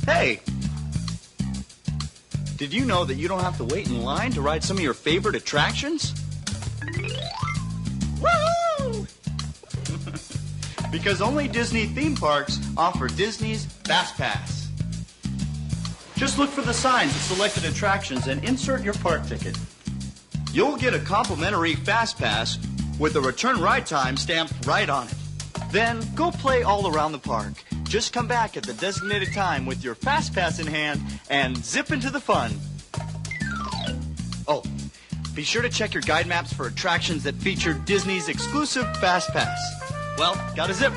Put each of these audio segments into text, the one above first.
Hey! Did you know that you don't have to wait in line to ride some of your favorite attractions? Woohoo! Because only Disney theme parks offer Disney's Fast Pass. Just look for the signs of selected attractions and insert your park ticket. You'll get a complimentary Fast Pass with a return ride time stamped right on it. Then go play all around the park. Just come back at the designated time with your Fast Pass in hand and zip into the fun. Oh, be sure to check your guide maps for attractions that feature Disney's exclusive Fast Pass. Well, gotta zip.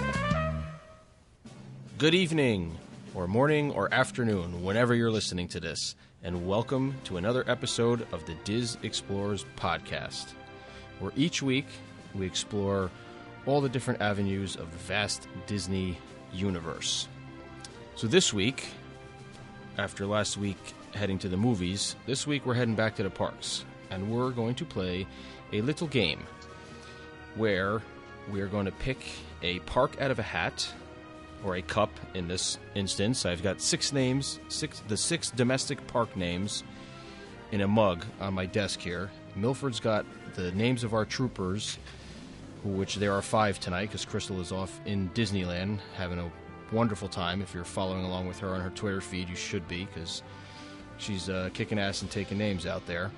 Good evening, or morning, or afternoon, whenever you're listening to this, and welcome to another episode of the Diz Explorers podcast, where each week we explore all the different avenues of the vast Disney universe. So this week, after last week heading to the movies, this week we're heading back to the parks, and we're going to play a little game where we're going to pick a park out of a hat, or a cup in this instance. I've got six domestic park names in a mug on my desk here. Milford's got the names of our troopers, which there are 5 tonight because Crystal is off in Disneyland having a wonderful time. If you're following along with her on her Twitter feed, you should be, because she's kicking ass and taking names out there.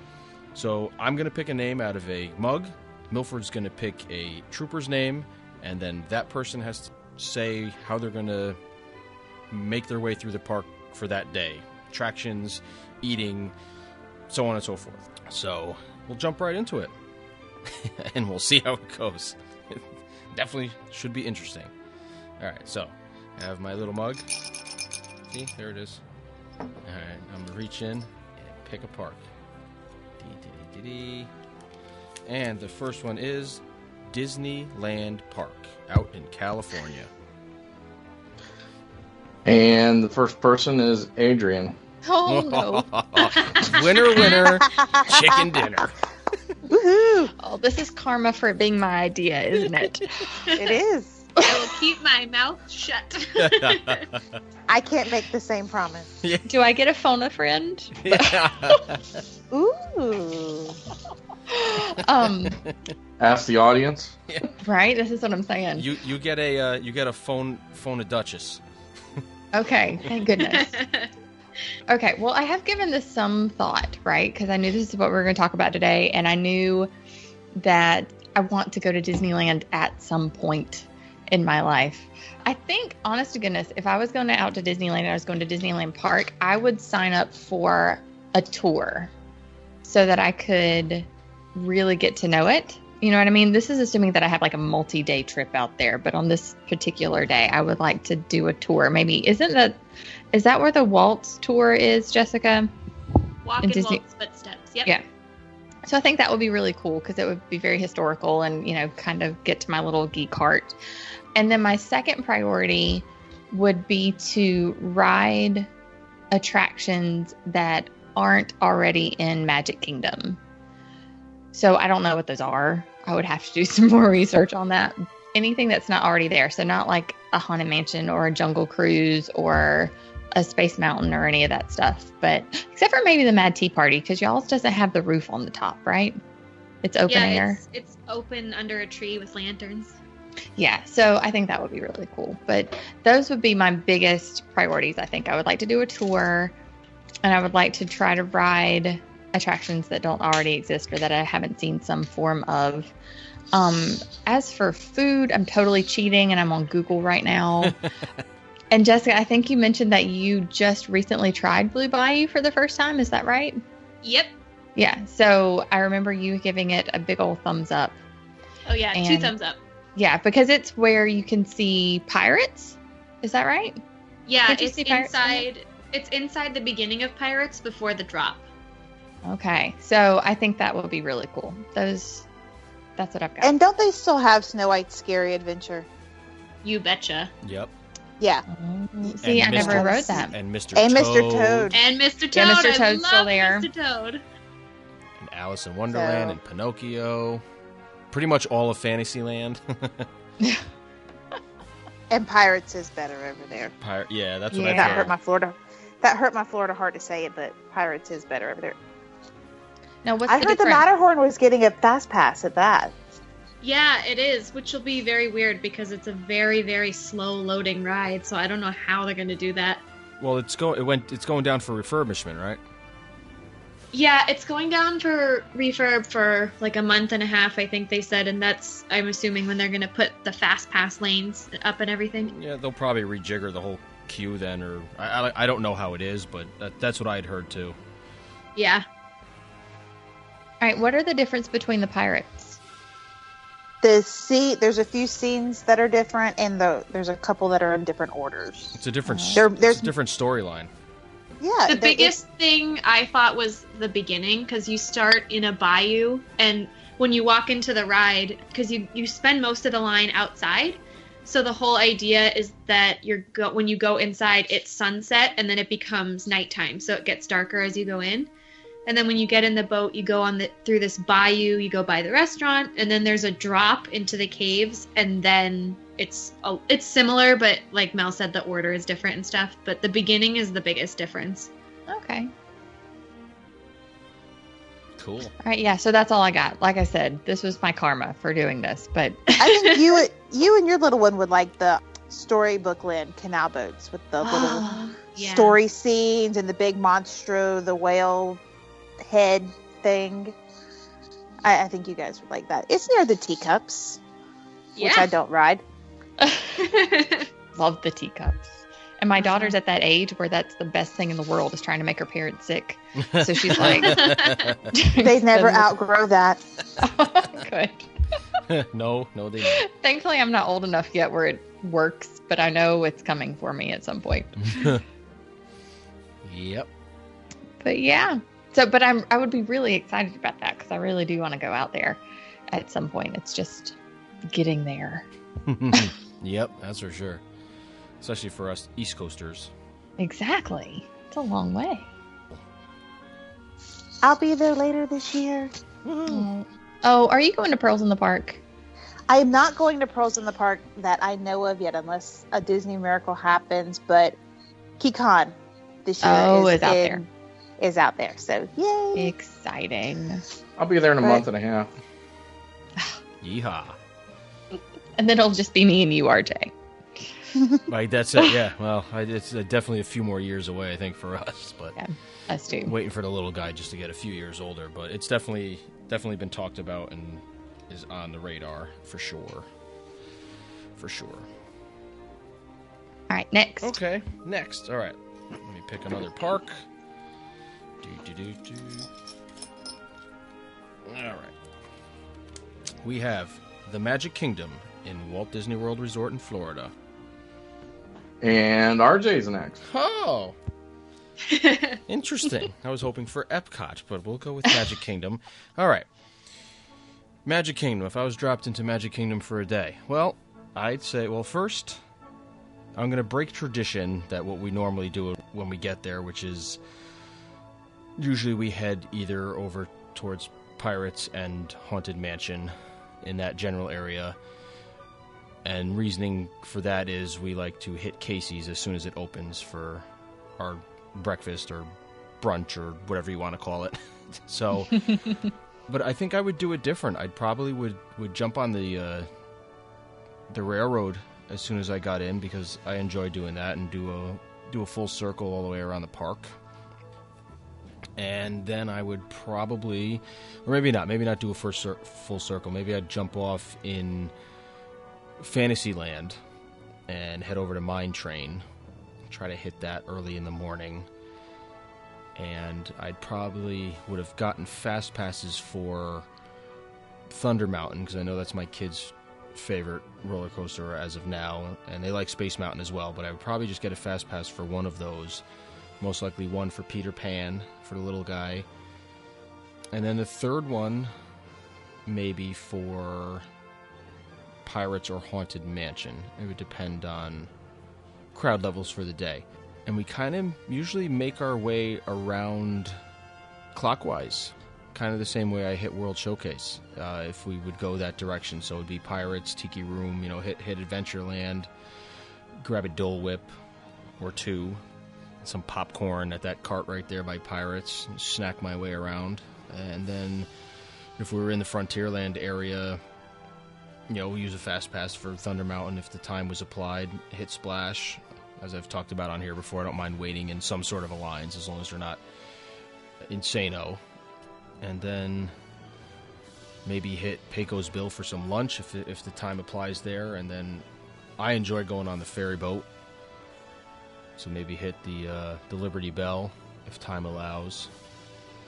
So I'm going to pick a name out of a mug. Milford's going to pick a trooper's name, and then that person has to say how they're going to make their way through the park for that day. Attractions, eating, so on and so forth. So we'll jump right into it. And we'll see how it goes. It definitely should be interesting. Alright, so I have my little mug. See, there it is. Alright, I'm going to reach in and pick a park. And the first one is Disneyland Park out in California. And the first person is Adrian. Oh, no. Winner, chicken dinner. Woohoo! Oh, this is karma for it being my idea, isn't it? It is. I will keep my mouth shut. I can't make the same promise. Yeah. Do I get a phone a friend? Ooh. Ask the audience. Right? This is what I'm saying. You get a phone a Duchess. Okay, thank goodness. Okay, well, I have given this some thought, right? Because I knew this is what we were going to talk about today, and I knew that I want to go to Disneyland at some point in my life. I think, honest to goodness, if I was going out to Disneyland and I was going to Disneyland Park, I would sign up for a tour so that I could really get to know it. You know what I mean? This is assuming that I have like a multi-day trip out there, but on this particular day, I would like to do a tour. Maybe, is that where the Waltz tour is, Jessica? Walk in Walt's footsteps. Yep. Yeah. So I think that would be really cool because it would be very historical and, kind of get to my little geek heart. And then my second priority would be to ride attractions that aren't already in Magic Kingdom. So I don't know what those are. I would have to do some more research on that. Anything that's not already there. So not like a Haunted Mansion or a Jungle Cruise or a Space Mountain or any of that stuff. But except for maybe the Mad Tea Party, because y'all's doesn't have the roof on the top, right? It's open air. It's open under a tree with lanterns. Yeah, so I think that would be really cool. But those would be my biggest priorities. I think I would like to do a tour, and I would like to try to ride attractions that don't already exist or that I haven't seen some form of. As for food, I'm totally cheating, and I'm on Google right now. And Jessica, I think you mentioned that you just recently tried Blue Bayou for the first time. Is that right? Yep. Yeah. So I remember you giving it a big old thumbs up. Oh yeah, 2 thumbs up. Yeah, because it's where you can see pirates. Is that right? Yeah, it's inside. It's inside the beginning of Pirates before the drop. Okay, so I think that will be really cool. That's what I've got. And don't they still have Snow White's Scary Adventure? You betcha. Yep. Yeah. See, I never wrote that. And Mr. And Toad. Mr. Toad. And Mr. Toad. Yeah, Mr. I Toad's love still there. Mr. Toad. And Alice in Wonderland and Pinocchio. Pretty much all of Fantasyland. And Pirates is better over there. Yeah, that's what Yeah. I've That heard. hurt my Florida. That hurt my Florida heart to say it, but Pirates is better over there. Now, what's I the heard the difference? Matterhorn was getting a fast pass at that. Yeah, it is, which will be very weird because it's a very, very slow loading ride. So I don't know how they're going to do that. Well, it's going down for refurbishment, right? Yeah, it's going down for refurb for like a month and a half, I think they said, and that's, I'm assuming, when they're going to put the fast pass lanes up and everything. Yeah, they'll probably rejigger the whole queue then, or I don't know how it is, but that's what I'd heard too. Yeah. All right, what are the difference between the Pirates? There's a few scenes that are different, and there's a couple that are in different orders. It's a different There's it's a different storyline. Yeah, The biggest thing I thought was the beginning, because you start in a bayou, and when you walk into the ride, because you spend most of the line outside, so the whole idea is that when you go inside, it's sunset, and then it becomes nighttime, so it gets darker as you go in. And then when you get in the boat, you go through this bayou, you go by the restaurant, and then there's a drop into the caves, and then it's similar, but like Mel said, the order is different and stuff. But the beginning is the biggest difference. Okay. Cool. All right, yeah, so that's all I got. Like I said, this was my karma for doing this, but I think you and your little one would like the Storybook Land canal boats with the little Yeah. story scenes and the big monstro, the whale head thing. I think you guys would like that. It's near the teacups, which I don't ride. love the teacups. And my daughter's at that age where that's the best thing in the world is trying to make her parents sick. So she's like... They never outgrow that. Good. No, they don't. Thankfully, I'm not old enough yet where it works, but I know it's coming for me at some point. Yep. But yeah. So, but I would be really excited about that because I really do want to go out there at some point. It's just getting there. Yep, that's for sure. Especially for us East Coasters. Exactly. It's a long way. I'll be there later this year. Oh, are you going to Pearls in the Park? I am not going to Pearls in the Park that I know of yet, unless a Disney miracle happens. But KeyCon this year is out there. Is out there. So yay! Exciting. I'll be there in a month and a half. Yeehaw. And then it'll just be me and you, RJ. Like, that's it, yeah. Well, it's definitely a few more years away, I think, for us. But Yeah, us too. waiting for the little guy just to get a few years older. But it's definitely been talked about and is on the radar for sure. For sure. All right, next. Okay, next. All right. Let me pick another park. All right. We have the Magic Kingdom in Walt Disney World Resort in Florida. And RJ's next. Oh, interesting. I was hoping for Epcot, but we'll go with Magic Kingdom. All right. Magic Kingdom. If I was dropped into Magic Kingdom for a day, well, I'd say, first, I'm going to break tradition that what we normally do when we get there, which is usually we head either over towards Pirates and Haunted Mansion in that general area. And reasoning for that is we like to hit Casey's as soon as it opens for our breakfast or brunch or whatever you want to call it. So, but I think I would do it different. I'd probably would jump on the railroad as soon as I got in because I enjoy doing that and do a full circle all the way around the park. And then I would probably, or maybe not do a full circle. Maybe I'd jump off in Fantasyland and head over to Mine Train. Try to hit that early in the morning. And I'd probably would have gotten fast passes for Thunder Mountain because I know that's my kids' favorite roller coaster as of now, and they like Space Mountain as well. But I would probably just get a fast pass for one of those. Most likely one for Peter Pan for the little guy, and then the third one maybe for Pirates or Haunted Mansion. It would depend on crowd levels for the day. And we kind of usually make our way around clockwise, kind of the same way I hit World Showcase, if we would go that direction. So it would be Pirates, Tiki Room, hit Adventureland, grab a Dole Whip or two, some popcorn at that cart right there by Pirates, snack my way around. And then if we were in the Frontierland area, we'll use a fast pass for Thunder Mountain if the time was applied, hit Splash. As I've talked about on here before, I don't mind waiting in some sort of a lines as long as they're not insano. And then maybe hit Pecos Bill for some lunch if the time applies there. And then I enjoy going on the ferry boat, so maybe hit the Liberty Bell if time allows,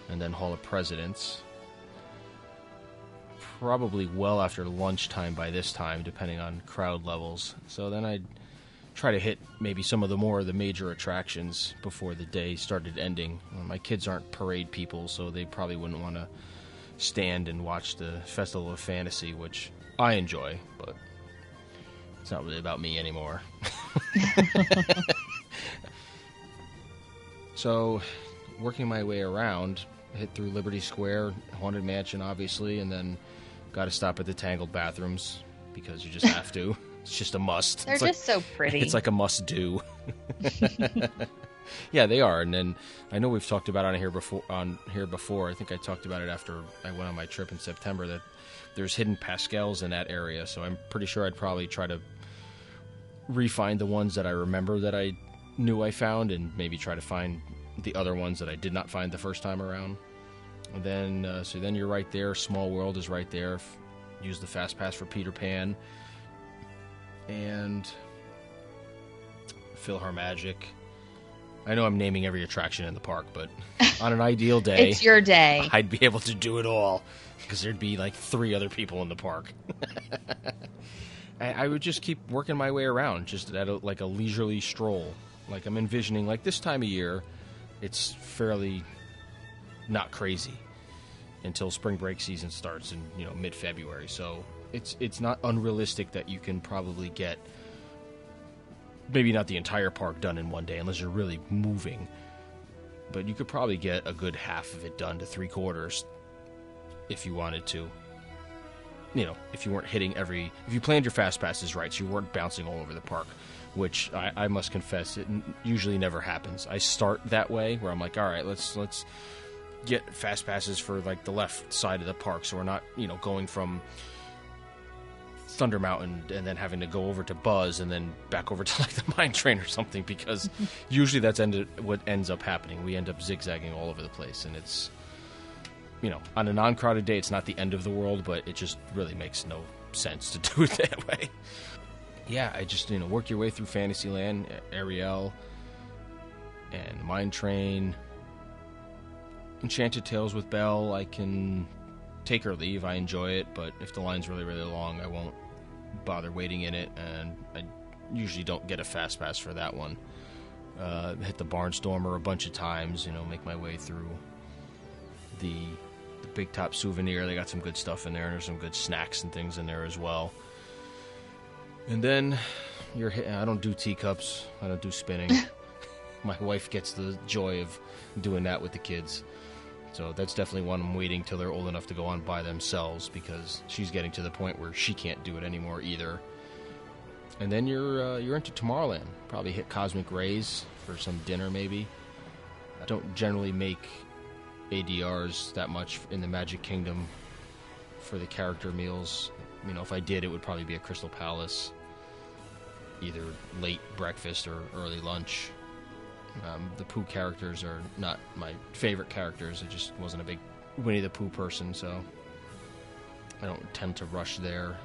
and then Hall of Presidents. Probably well after lunchtime by this time, depending on crowd levels. So then I'd try to hit maybe some of the major attractions before the day started ending. My kids aren't parade people, so they probably wouldn't want to stand and watch the Festival of Fantasy, which I enjoy, but it's not really about me anymore. So, working my way around, hit through Liberty Square, Haunted Mansion, obviously, and then got to stop at the Tangled bathrooms because you just have to. It's just a must. They're just so pretty. It's like a must-do. Yeah, they are. And then I know we've talked about it on here before. I think I talked about it after I went on my trip in September, that there's hidden Pascals in that area. So I'm pretty sure I'd probably try to re-find the ones that I remember that I knew I found, and maybe try to find the other ones that I did not find the first time around. And then, so then you're right there. Small World is right there. Use the Fast Pass for Peter Pan. And PhilharMagic. I know I'm naming every attraction in the park, but on an ideal day... It's your day. I'd be able to do it all, because there'd be like 3 other people in the park. I would just keep working my way around, just at a leisurely stroll. Like I'm envisioning, like this time of year, it's fairly not crazy until spring break season starts in mid-February. So it's not unrealistic that you can probably get maybe not the entire park done in one day unless you're really moving, but you could probably get a good half of it done to 3/4 if you wanted to. If you weren't hitting if you planned your fast passes right, so you weren't bouncing all over the park, which I must confess it usually never happens. I start that way where I'm like, all right, let's get fast passes for like the left side of the park, so we're not going from Thunder Mountain and then having to go over to Buzz and then back over to like the Mine Train or something, because usually that's what ends up happening. We end up zigzagging all over the place, and it's on a non-crowded day, it's not the end of the world, but it just really makes no sense to do it that way. Yeah, I just, work your way through Fantasyland, Ariel, and Mine Train. Enchanted Tales with Belle, I can take or leave. I enjoy it, but if the line's really, really long, I won't bother waiting in it, and I usually don't get a fast pass for that one. Hit the Barnstormer a bunch of times, make my way through the Big Top Souvenir. They got some good stuff in there, and there's some good snacks and things in there as well. And then I don't do teacups. I don't do spinning. My wife gets the joy of doing that with the kids. So that's definitely one I'm waiting till they're old enough to go on by themselves, because she's getting to the point where she can't do it anymore either. And then you're into Tomorrowland. Probably hit Cosmic Rays for some dinner maybe. I don't generally make ADRs that much in the Magic Kingdom for the character meals. If I did, it would probably be a Crystal Palace, either late breakfast or early lunch. The Pooh characters are not my favorite characters. I just wasn't a big Winnie the Pooh person, so I don't tend to rush there.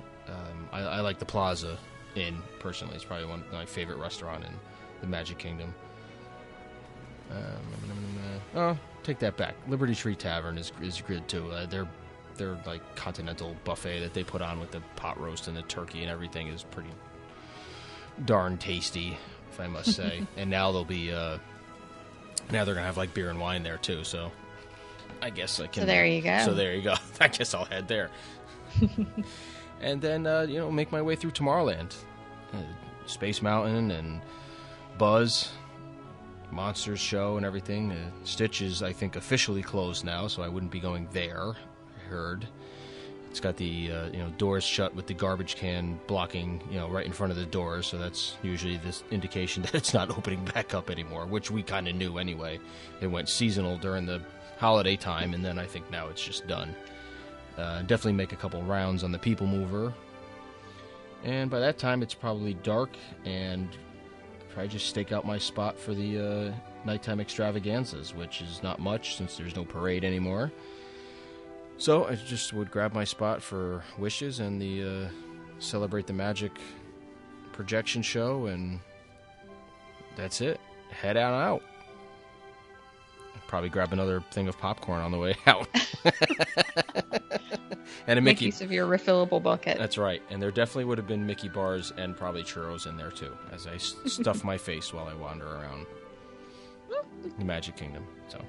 I like the Plaza Inn, personally. It's probably one of my favorite restaurant in the Magic Kingdom. Take that back. Liberty Tree Tavern is good too. Their like continental buffet that they put on with the pot roast and the turkey and everything is pretty darn tasty, if I must say. And now they'll be now they're gonna have like beer and wine there too. So I guess I can. So there you go. So there you go. I guess I'll head there. And then make my way through Tomorrowland, Space Mountain and Buzz, Monsters Show and everything. Stitch is, I think, officially closed now, so I wouldn't be going there. I heard It's got the doors shut with the garbage can blocking, right in front of the door. So that's usually this indication that it's not opening back up anymore, which we kind of knew anyway. It went seasonal during the holiday time, and then I think now it's just done. Definitely make a couple rounds on the people mover. And by that time, it's probably dark, and probably just stake out my spot for the nighttime extravaganzas, which is not much since there's no parade anymore. So I just would grab my spot for Wishes and the Celebrate the Magic projection show, and that's it. Head on out. Probably grab another thing of popcorn on the way out. And a Mickey. Make use of your refillable bucket. That's right. And there definitely would have been Mickey bars and probably churros in there too, as I stuff my face while I wander around the Magic Kingdom. So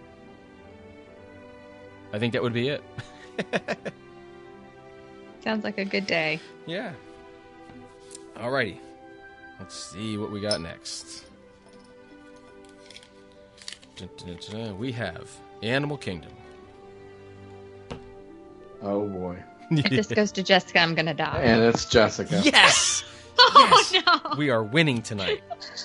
I think that would be it. Sounds like a good day. Yeah. Alrighty. Let's see what we got next. We have Animal Kingdom. Oh boy. If this goes to Jessica, I'm going to die. And it's Jessica. Yes! Oh, Yes! no. We are winning tonight.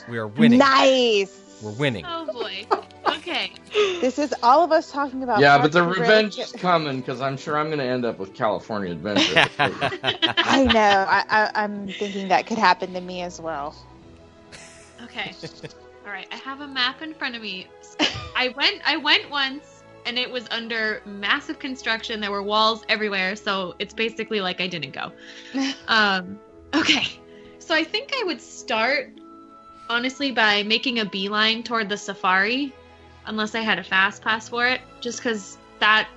We are winning. Nice. We're winning. Oh, boy. Okay. This is all of us talking about. Yeah, but the Parks and revenge Rec. is coming because I'm sure I'm going to end up with California Adventure. I know. I'm thinking that could happen to me as well. Okay. All right. I have a map in front of me. I went once, and it was under massive construction. There were walls everywhere, so it's basically like I didn't go. Okay. So I think I would start, honestly, by making a beeline toward the safari, unless I had a fast pass for it, just because that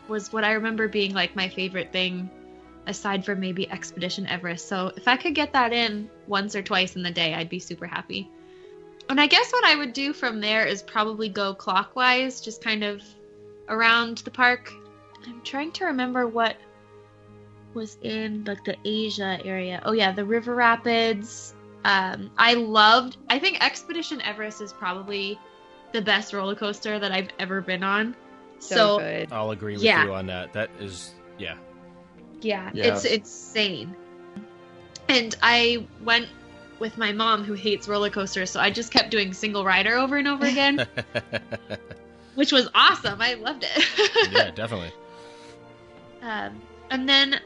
was what I remember being like my favorite thing, aside from maybe Expedition Everest. So if I could get that in once or twice in the day, I'd be super happy. And I guess what I would do from there is probably go clockwise, just kind of around the park. I'm trying to remember what was in like the Asia area. Oh yeah, the River Rapids. I think Expedition Everest is probably the best roller coaster that I've ever been on. So good. I'll agree with Yeah. you on that. That is, yeah. Yeah, Yes. it's insane. And I went with my mom, who hates roller coasters, so I just kept doing single rider over and over again, which was awesome. I loved it. Yeah, definitely. And then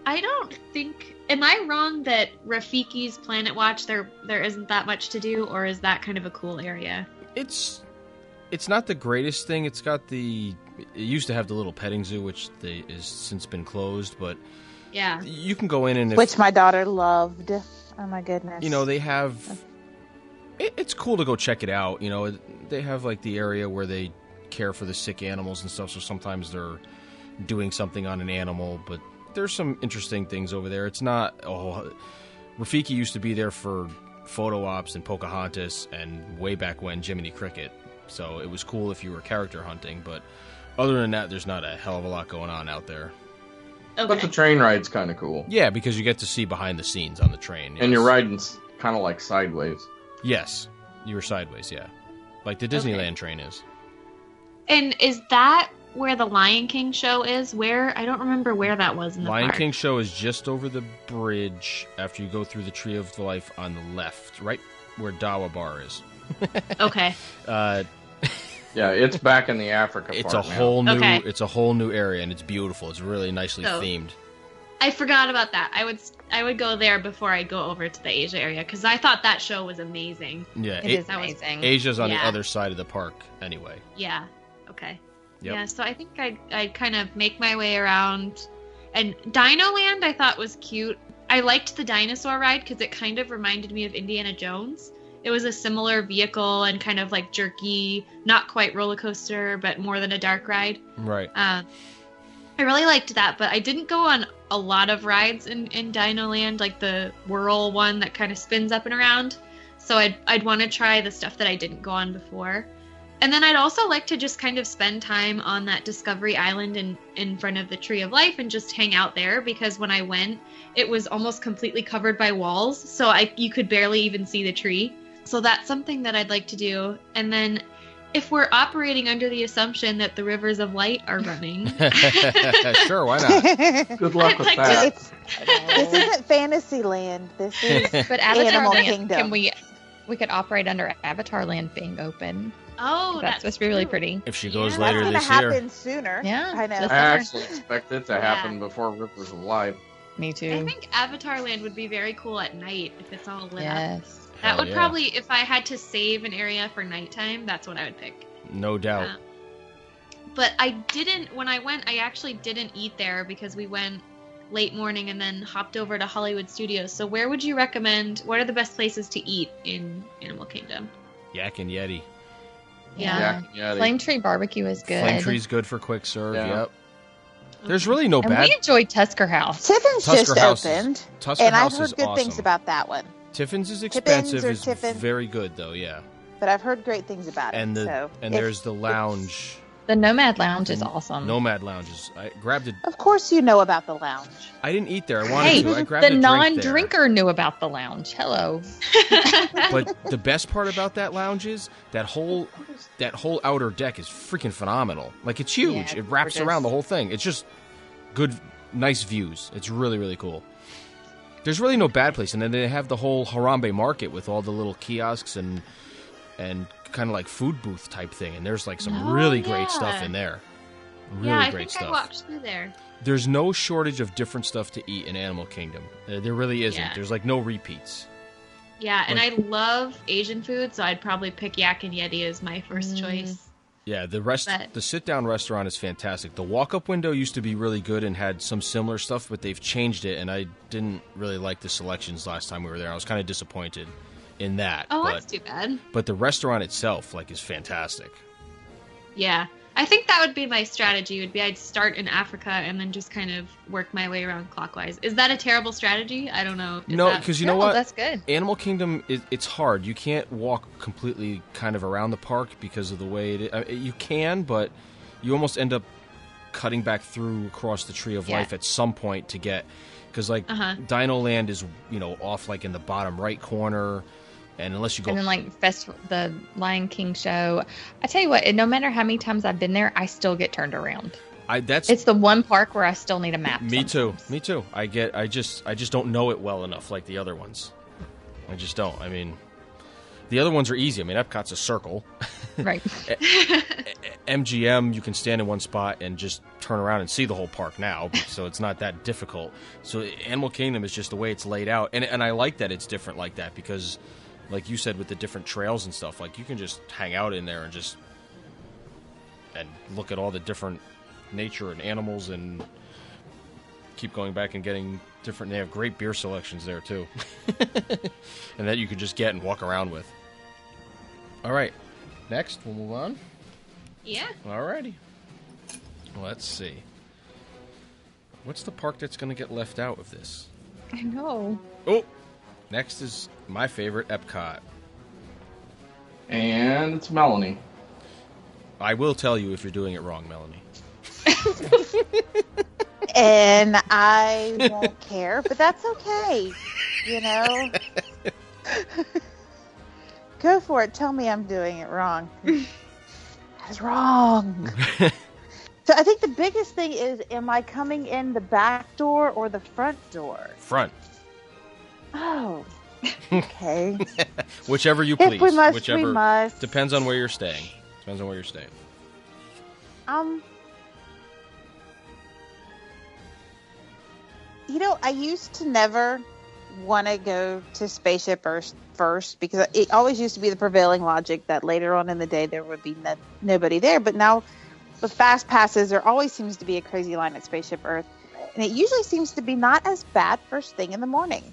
I don't think, am I wrong that Rafiki's Planet Watch, there isn't that much to do, or is that kind of a cool area? It's not the greatest thing. It used to have the little petting zoo, which is since been closed, but Yeah. you can go in and Which my daughter loved. Oh my goodness. they have. It's cool to go check it out. They have like the area where they care for the sick animals and stuff. So sometimes they're doing something on an animal, but there's some interesting things over there. It's not. Rafiki used to be there for photo ops and Pocahontas and way back when Jiminy Cricket. So it was cool if you were character hunting, but other than that, there's not a hell of a lot going on out there. Okay. But the train ride's kind of cool. Yeah, because you get to see behind the scenes on the train. And you're yes. riding kind of like sideways. Yes, you were sideways. Yeah, like the Disneyland train is. And is that where the Lion King show is? I don't remember where that was in the Lion park. King show is just over the bridge after you go through the Tree of Life on the left, right where Dawa Bar is. Okay. Yeah, it's back in the Africa It's part a now. whole new. Okay. It's a whole new area, and it's beautiful. It's really nicely So- themed. I forgot about that. I would go there before I go over to the Asia area, because I thought that show was amazing. Yeah, It is that was- amazing. Asia's on the Yeah. other side of the park, anyway. Yeah. Okay. Yep. Yeah, so I think I'd kind of make my way around. And Dino Land I thought was cute. I liked the dinosaur ride because it kind of reminded me of Indiana Jones. It was a similar vehicle and kind of like jerky, not quite roller coaster, but more than a dark ride. Right. I really liked that, but I didn't go on a lot of rides in Dino Land, like the whirl one that kind of spins up and around. So I'd want to try the stuff that I didn't go on before. And then I'd also like to just kind of spend time on that Discovery Island in front of the Tree of Life and just hang out there, because when I went, it was almost completely covered by walls, so you could barely even see the tree. So that's something that I'd like to do. And then if we're operating under the assumption that the rivers of light are running, Sure, why not? Good luck I'd with like that. This isn't Fantasyland. This is But Avatar Animal Land, Kingdom. can we could operate under Avatar Land being open. oh, That's supposed to be really pretty. If she goes Yeah. later That's this gonna year. happen sooner. Yeah, I know. this I summer. actually expect it to happen before Rivers of Light. Me I too. think Avatar Land would be very cool at night if it's all lit up. Yes. That Hell would yeah. probably, if I had to save an area for nighttime, that's what I would pick. No doubt. But I didn't, when I went, I actually didn't eat there because we went late morning and then hopped over to Hollywood Studios. So where would you recommend, what are the best places to eat in Animal Kingdom? Yak and Yeti. Yeah. Flame Tree Barbecue is good. Flame Tree's good for quick serve. Yeah. Yep. There's really no And bad. we enjoyed Tusker House. Tiffin's Tusker just House is- opened, Tusker and I've House heard is good awesome. things about that one. Tiffin's is Tiffins expensive. or Is Tiffin. very good though. Yeah. But I've heard great things about it. And so if- there's the lounge. The Nomad Lounge is awesome. Nomad lounges. I grabbed it. Of course, you know about the lounge. I didn't eat there. I wanted Hey, to. I grabbed the a drink non-drinker knew about the lounge. Hello. there. But the best part about that lounge is that whole outer deck is freaking phenomenal. Like it's huge. Yeah, it it's wraps gorgeous. around the whole thing. It's just good, nice views. It's really, really cool. There's really no bad place, and then they have the whole Harambe Market with all the little kiosks and kind of like food booth type thing. And there's like some Oh, really yeah. great stuff in there. Really yeah, I great think stuff. I walked through there. There's no shortage of different stuff to eat in Animal Kingdom. There really isn't. Yeah. There's like no repeats. Yeah, and Like- I love Asian food, so I'd probably pick Yak and Yeti as my first choice. Yeah, But- the sit-down restaurant is fantastic. The walk-up window used to be really good and had some similar stuff, but they've changed it, and I didn't really like the selections last time we were there. I was kind of disappointed in that. Oh, but, that's too bad. but the restaurant itself, like, is fantastic. Yeah. I think that would be my strategy. Would be I'd start in Africa and then just kind of work my way around clockwise. Is that a terrible strategy? I don't know. Is No, that- because you know No, what? that's good. Animal Kingdom, it's hard. You can't walk completely kind of around the park because of the way it is. You can, but you almost end up cutting back through across the Tree of Yeah. Life at some point to get... Because, like, Uh-huh. Dino Land is, off, like, in the bottom right corner. And unless you go... And then like the Lion King show. I tell you what, no matter how many times I've been there, I still get turned around. It's the one park where I still need a map. Me too. sometimes. Me too. I just don't know it well enough like the other ones. I just don't. I mean, the other ones are easy. I mean, Epcot's a circle. Right. MGM, you can stand in one spot and just turn around and see the whole park now, so it's not that difficult. So Animal Kingdom is just the way it's laid out, and I like that it's different like that because, like you said, with the different trails and stuff, like you can just hang out in there and look at all the different nature and animals and keep going back and getting different. They have great beer selections there too, and that you could just get and walk around with. All right, next we'll move on. Yeah. Alrighty. Let's see. What's the park that's going to get left out of this? I know. Oh, next is my favorite, Epcot. And it's Melanie. I will tell you if you're doing it wrong, Melanie. And I won't care, but that's okay. You know? Go for it. Tell me I'm doing it wrong. That's wrong. So I think the biggest thing is, am I coming in the back door or the front door? Front. Oh, okay. Whichever you If please. we must, Whichever. we must. Depends on where you're staying. Depends on where you're staying. You know, I used to never want to go to Spaceship Earth first because it always used to be the prevailing logic that later on in the day there would be nobody there. But now with fast passes, there always seems to be a crazy line at Spaceship Earth. And it usually seems to be not as bad first thing in the morning.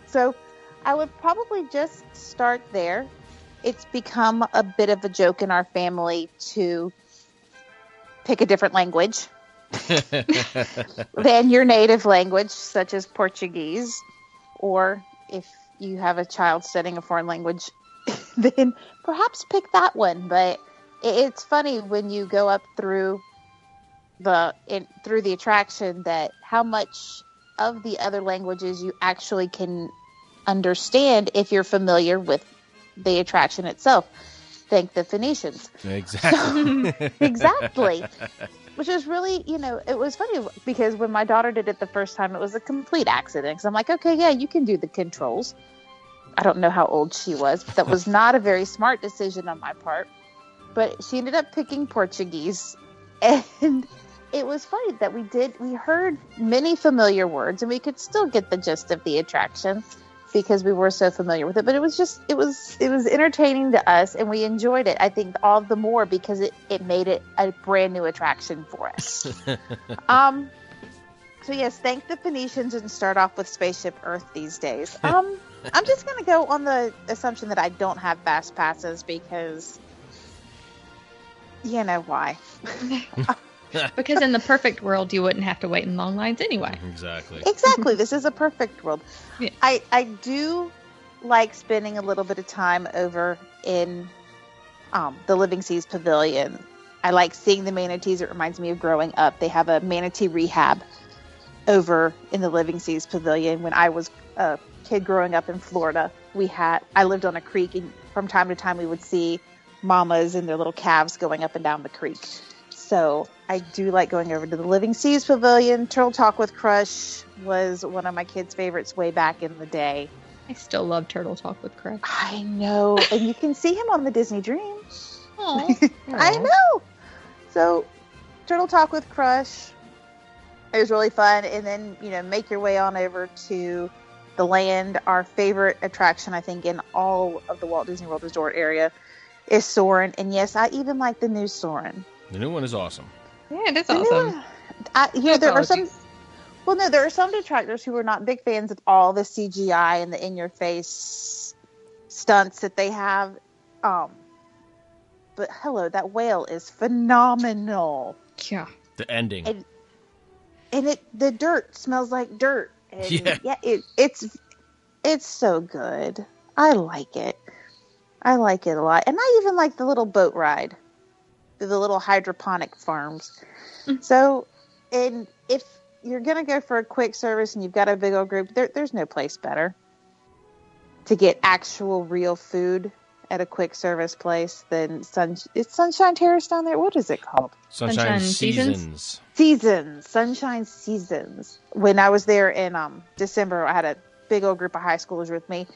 So I would probably just start there. It's become a bit of a joke in our family to pick a different language than your native language, such as Portuguese. Or if you have a child studying a foreign language, then perhaps pick that one. But it's funny when you go up through the attraction that how much of the other languages you actually can understand if you're familiar with the attraction itself. thank the Phoenicians. Exactly. Exactly. Which is really, it was funny because when my daughter did it the first time, it was a complete accident. Because I'm like, okay, yeah, you can do the controls. I don't know how old she was, but that was not a very smart decision on my part. But she ended up picking Portuguese. And it was funny that we heard many familiar words and we could still get the gist of the attraction because we were so familiar with it. But it was entertaining to us and we enjoyed it, I think, all the more because it made it a brand new attraction for us. So yes, thank the Phoenicians and start off with Spaceship Earth these days. I'm just going to go on the assumption that I don't have fast passes because you know why. Because in the perfect world, you wouldn't have to wait in long lines anyway. Exactly. This is a perfect world. Yeah. I do like spending a little bit of time over in the Living Seas Pavilion. I like seeing the manatees. It reminds me of growing up. They have a manatee rehab over in the Living Seas Pavilion. When I was a kid growing up in Florida, I lived on a creek, and from time to time we would see mamas and their little calves going up and down the creek. So I do like going over to the Living Seas Pavilion. Turtle Talk with Crush was one of my kids' favorites way back in the day. I still love Turtle Talk with Crush. I know. And you can see him on the Disney Dream. Aww. I know. So Turtle Talk with Crush. It was really fun. And then, make your way on over to the Land. Our favorite attraction, I think, in all of the Walt Disney World Resort area is Soarin'. And yes, I even like the new Soarin'. The new one is awesome. Yeah, it is awesome. There are some. Well, no, there are some detractors who are not big fans of all the CGI and the in-your-face stunts that they have. But hello, that whale is phenomenal. Yeah. The ending. And the dirt smells like dirt. And it's so good. I like it. I like it a lot. And I even like the little boat ride. The little hydroponic farms. So, and if you're going to go for a quick service and you've got a big old group, there's no place better to get actual real food at a quick service place than it's Sunshine Terrace down there. What is it called? Sunshine Seasons. Sunshine Seasons. When I was there in December, I had a big old group of high schoolers with me.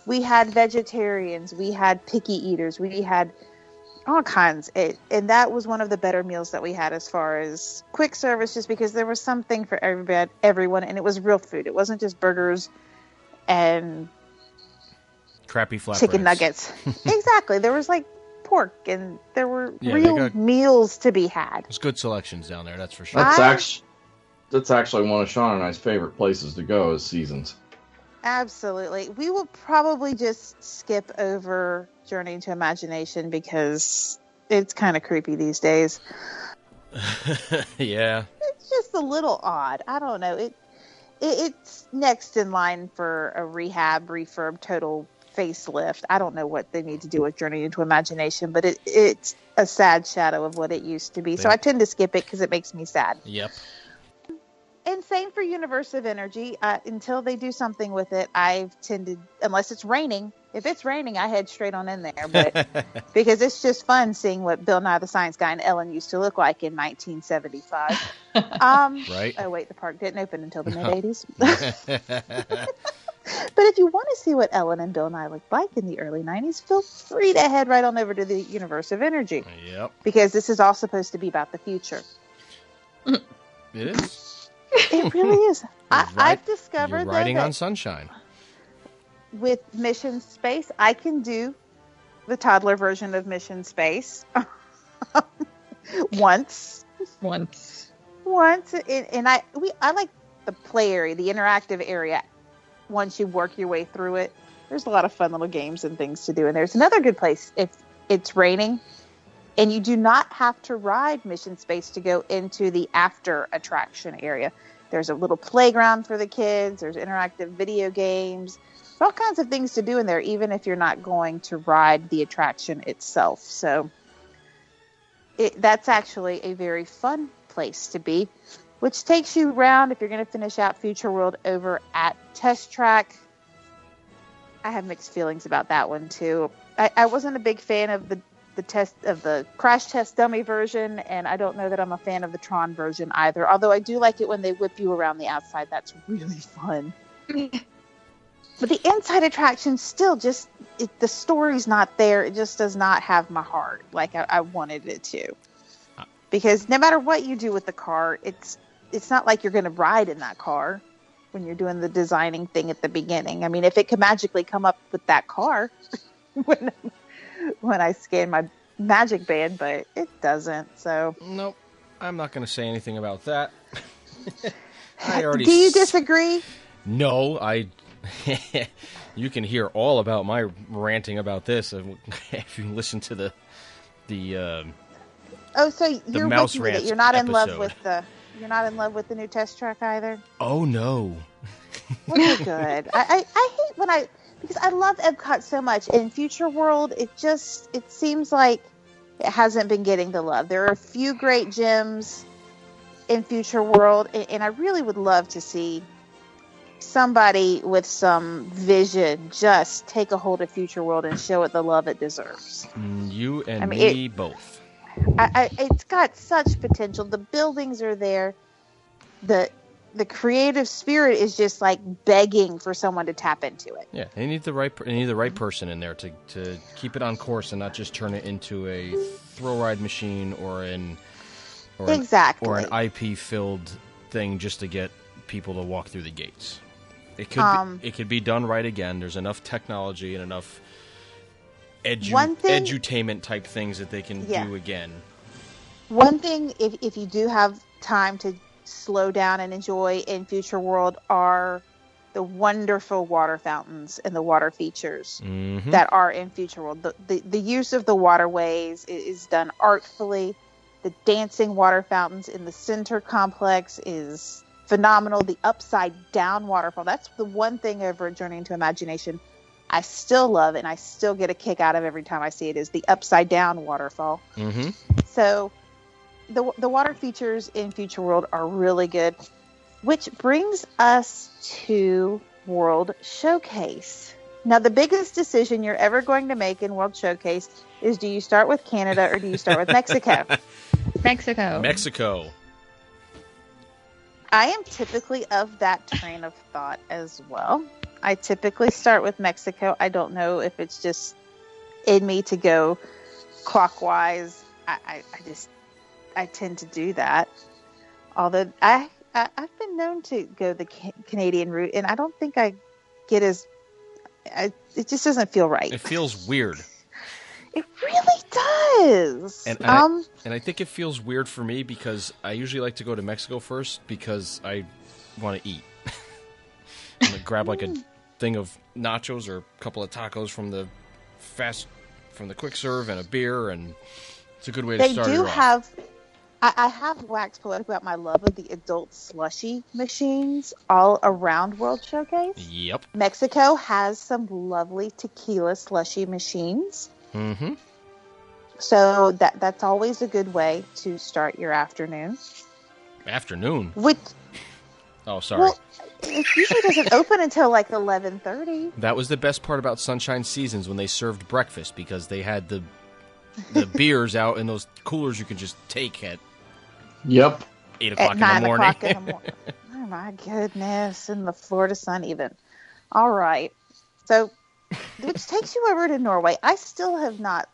We had vegetarians. We had picky eaters. We had all kinds. And that was one of the better meals that we had as far as quick service, just because there was something for everyone, and it was real food. It wasn't just burgers and crappy flatbreads. Chicken nuggets. Exactly. There was like pork, and there were real meals to be had. There's good selections down there, that's for sure. That's actually one of Sean and I's favorite places to go is Seasons. Absolutely. We will probably just skip over Journey into Imagination because it's kind of creepy these days. Yeah. It's just a little odd. I don't know. It's next in line for a refurb, total facelift. I don't know what they need to do with Journey into Imagination, but it's a sad shadow of what it used to be. So I tend to skip it because it makes me sad. Yep. And same for Universe of Energy. Until they do something with it, I've tended, unless it's raining. If it's raining, I head straight on in there. But because it's just fun seeing what Bill Nye the Science Guy and Ellen used to look like in 1975. Right. Oh, wait, the park didn't open until the mid-'80s. But if you want to see what Ellen and Bill Nye looked like in the early 90s, feel free to head right on over to the Universe of Energy. Yep. Because this is all supposed to be about the future. It is. It really is. I've discovered you're riding on sunshine. With Mission Space, I can do the toddler version of Mission Space once. And I like the play area, the interactive area. Once you work your way through it, there's a lot of fun little games and things to do. And there's another good place if it's raining. And you do not have to ride Mission Space to go into the after attraction area. There's a little playground for the kids. There's interactive video games. There's all kinds of things to do in there, even if you're not going to ride the attraction itself. So that's actually a very fun place to be, which takes you around, if you're going to finish out Future World, over at Test Track. I have mixed feelings about that one, too. I wasn't a big fan of the the crash test dummy version, and I don't know that I'm a fan of the Tron version either. Although I do like it when they whip you around the outside. That's really fun. But the inside attraction still just the story's not there. It just does not have my heart like I wanted it to. Because no matter what you do with the car, it's not like you're going to ride in that car when you're doing the designing thing at the beginning. I mean, if it could magically come up with that car when I scan my magic band, but it doesn't. So nope, I'm not going to say anything about that. Do you disagree? No, you can hear all about my ranting about this if you listen to the so you're Mouse with me that Rants you're not in episode. love with the new test track either. Oh no. Well, good. I hate because I love Epcot so much. In Future World, it seems like it hasn't been getting the love. There are a few great gems in Future World, and I really would love to see somebody with some vision just take a hold of Future World and show it the love it deserves. You and me both. It's got such potential. The buildings are there. The creative spirit is just like begging for someone to tap into it. Yeah, they need the right person in there to keep it on course and not just turn it into a thrill ride machine or an IP filled thing just to get people to walk through the gates. It could be done right again. There's enough technology and enough edutainment type things that they can do again. One thing, if you do have time to slow down and enjoy in Future World, are the wonderful water fountains and the water features that are in Future World. The use of the waterways is done artfully. The dancing water fountains in the center complex is phenomenal. The upside down waterfall, that's the one thing over Journey into Imagination I still love and I still get a kick out of every time I see it, is the upside down waterfall. So the water features in Future World are really good, which brings us to World Showcase. Now, the biggest decision you're ever going to make in World Showcase is, do you start with Canada or do you start with Mexico? Mexico. I am typically of that train of thought as well. I typically start with Mexico. I don't know if it's just in me to go clockwise. I tend to do that. Although I've been known to go the Canadian route, and I don't think I get it just doesn't feel right. It feels weird. It really does. And I think it feels weird for me because I usually like to go to Mexico first because I want to eat. I'm going to grab like a thing of nachos or a couple of tacos from the quick serve and a beer, and it's a good way to start it off. I have waxed poetic about my love of the adult slushy machines all around World Showcase. Yep. Mexico has some lovely tequila slushy machines. So that's always a good way to start your afternoon. Afternoon? Oh, sorry. Well, it usually doesn't open until like 11:30. That was the best part about Sunshine Seasons, when they served breakfast, because they had the beers out in those coolers you could just take at 8 o'clock in the morning. 9 o'clock in the morning. Oh my goodness, in the Florida sun even. All right. So, which takes you over to Norway. I still have not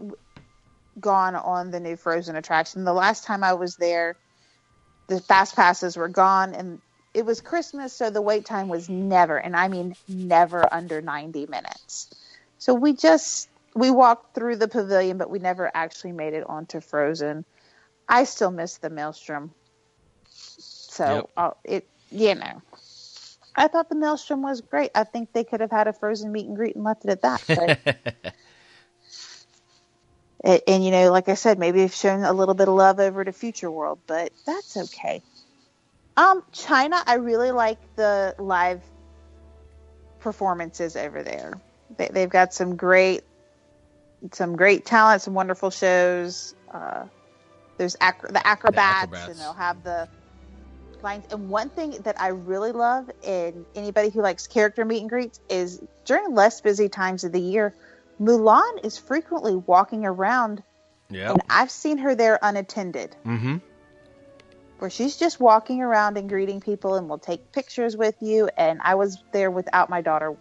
gone on the new Frozen attraction. The last time I was there, the fast passes were gone, and it was Christmas, so the wait time was never, and I mean never, under 90 minutes. So we walked through the pavilion, but we never actually made it onto Frozen. I still miss the Maelstrom. So I thought the Maelstrom was great. I think they could have had a Frozen meet and greet and left it at that. But and like I said, maybe have shown a little bit of love over to Future World, but that's okay. China, I really like the live performances over there. They've got some great talent, some wonderful shows. There's the acrobats, and they'll have the lines. And one thing that I really love, and anybody who likes character meet and greets, is during less busy times of the year, Mulan is frequently walking around Yeah. And I've seen her there unattended. Mm-hmm. Where she's just walking around and greeting people and will take pictures with you. And I was there without my daughter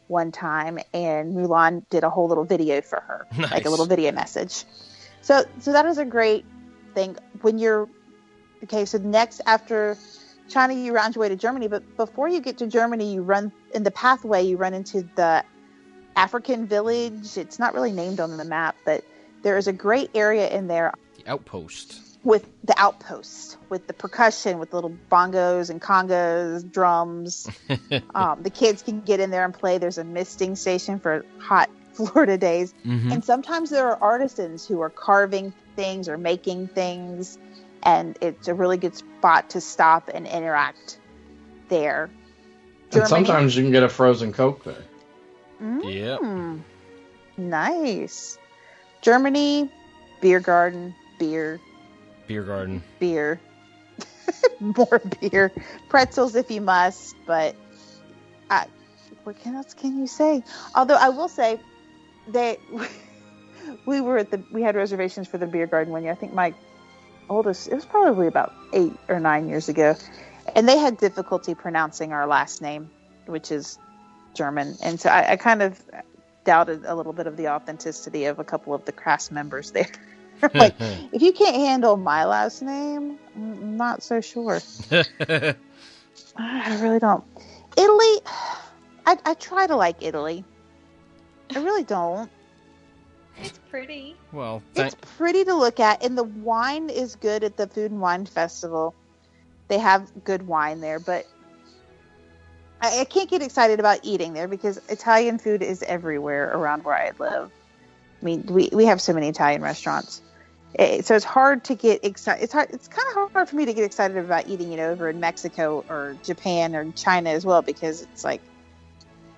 one time, and Mulan did a whole little video for her, Nice. like a little video message. So that is a great thing. When you're okay, so next after China, you round your way to Germany, but before you get to Germany, you run in the pathway. You run into the African village. It's not really named on the map, but there is a great area in there. The outpost. With the outpost, with the percussion, with little bongos and congas, drums. The kids can get in there and play. There's a misting station for hot Florida days. Mm-hmm. And sometimes there are artisans who are carving things or making things. And it's a really good spot to stop and interact there. And sometimes you can get a frozen Coke there. Yep. Nice. Germany, beer garden, beer. Beer garden. Beer. More beer. Pretzels if you must, but what else can you say? Although I will say that we had reservations for the beer garden one year. I think my oldest, it was probably about 8 or 9 years ago, and they had difficulty pronouncing our last name, which is German, and so I kind of doubted a little bit of the authenticity of a couple of the cast members there. Like, if you can't handle my last name, I'm not so sure. I really don't. Italy, I try to like Italy. I really don't. It's pretty. Well, It's pretty to look at, and the wine is good at the Food and Wine Festival. They have good wine there, but I can't get excited about eating there because Italian food is everywhere around where I live. I mean, we have so many Italian restaurants. So it's hard to get excited. It's kind of hard for me to get excited about eating, over in Mexico or Japan or China as well, because it's like,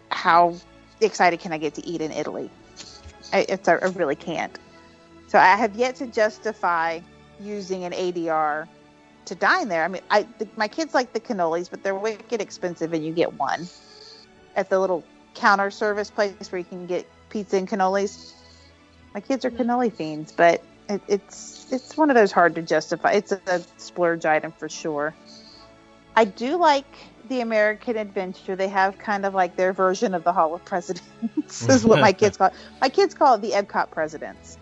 how excited can I get to eat in Italy? I really can't. So I have yet to justify using an ADR to dine there. I mean, my kids like the cannolis, but they're wicked expensive, and you get one at the little counter service place where you can get pizza and cannolis. My kids are cannoli fiends, but it's one of those hard to justify. It's a splurge item for sure. I do like the American Adventure. They have kind of like their version of the Hall of Presidents is what my kids call it. My kids call it the Epcot Presidents,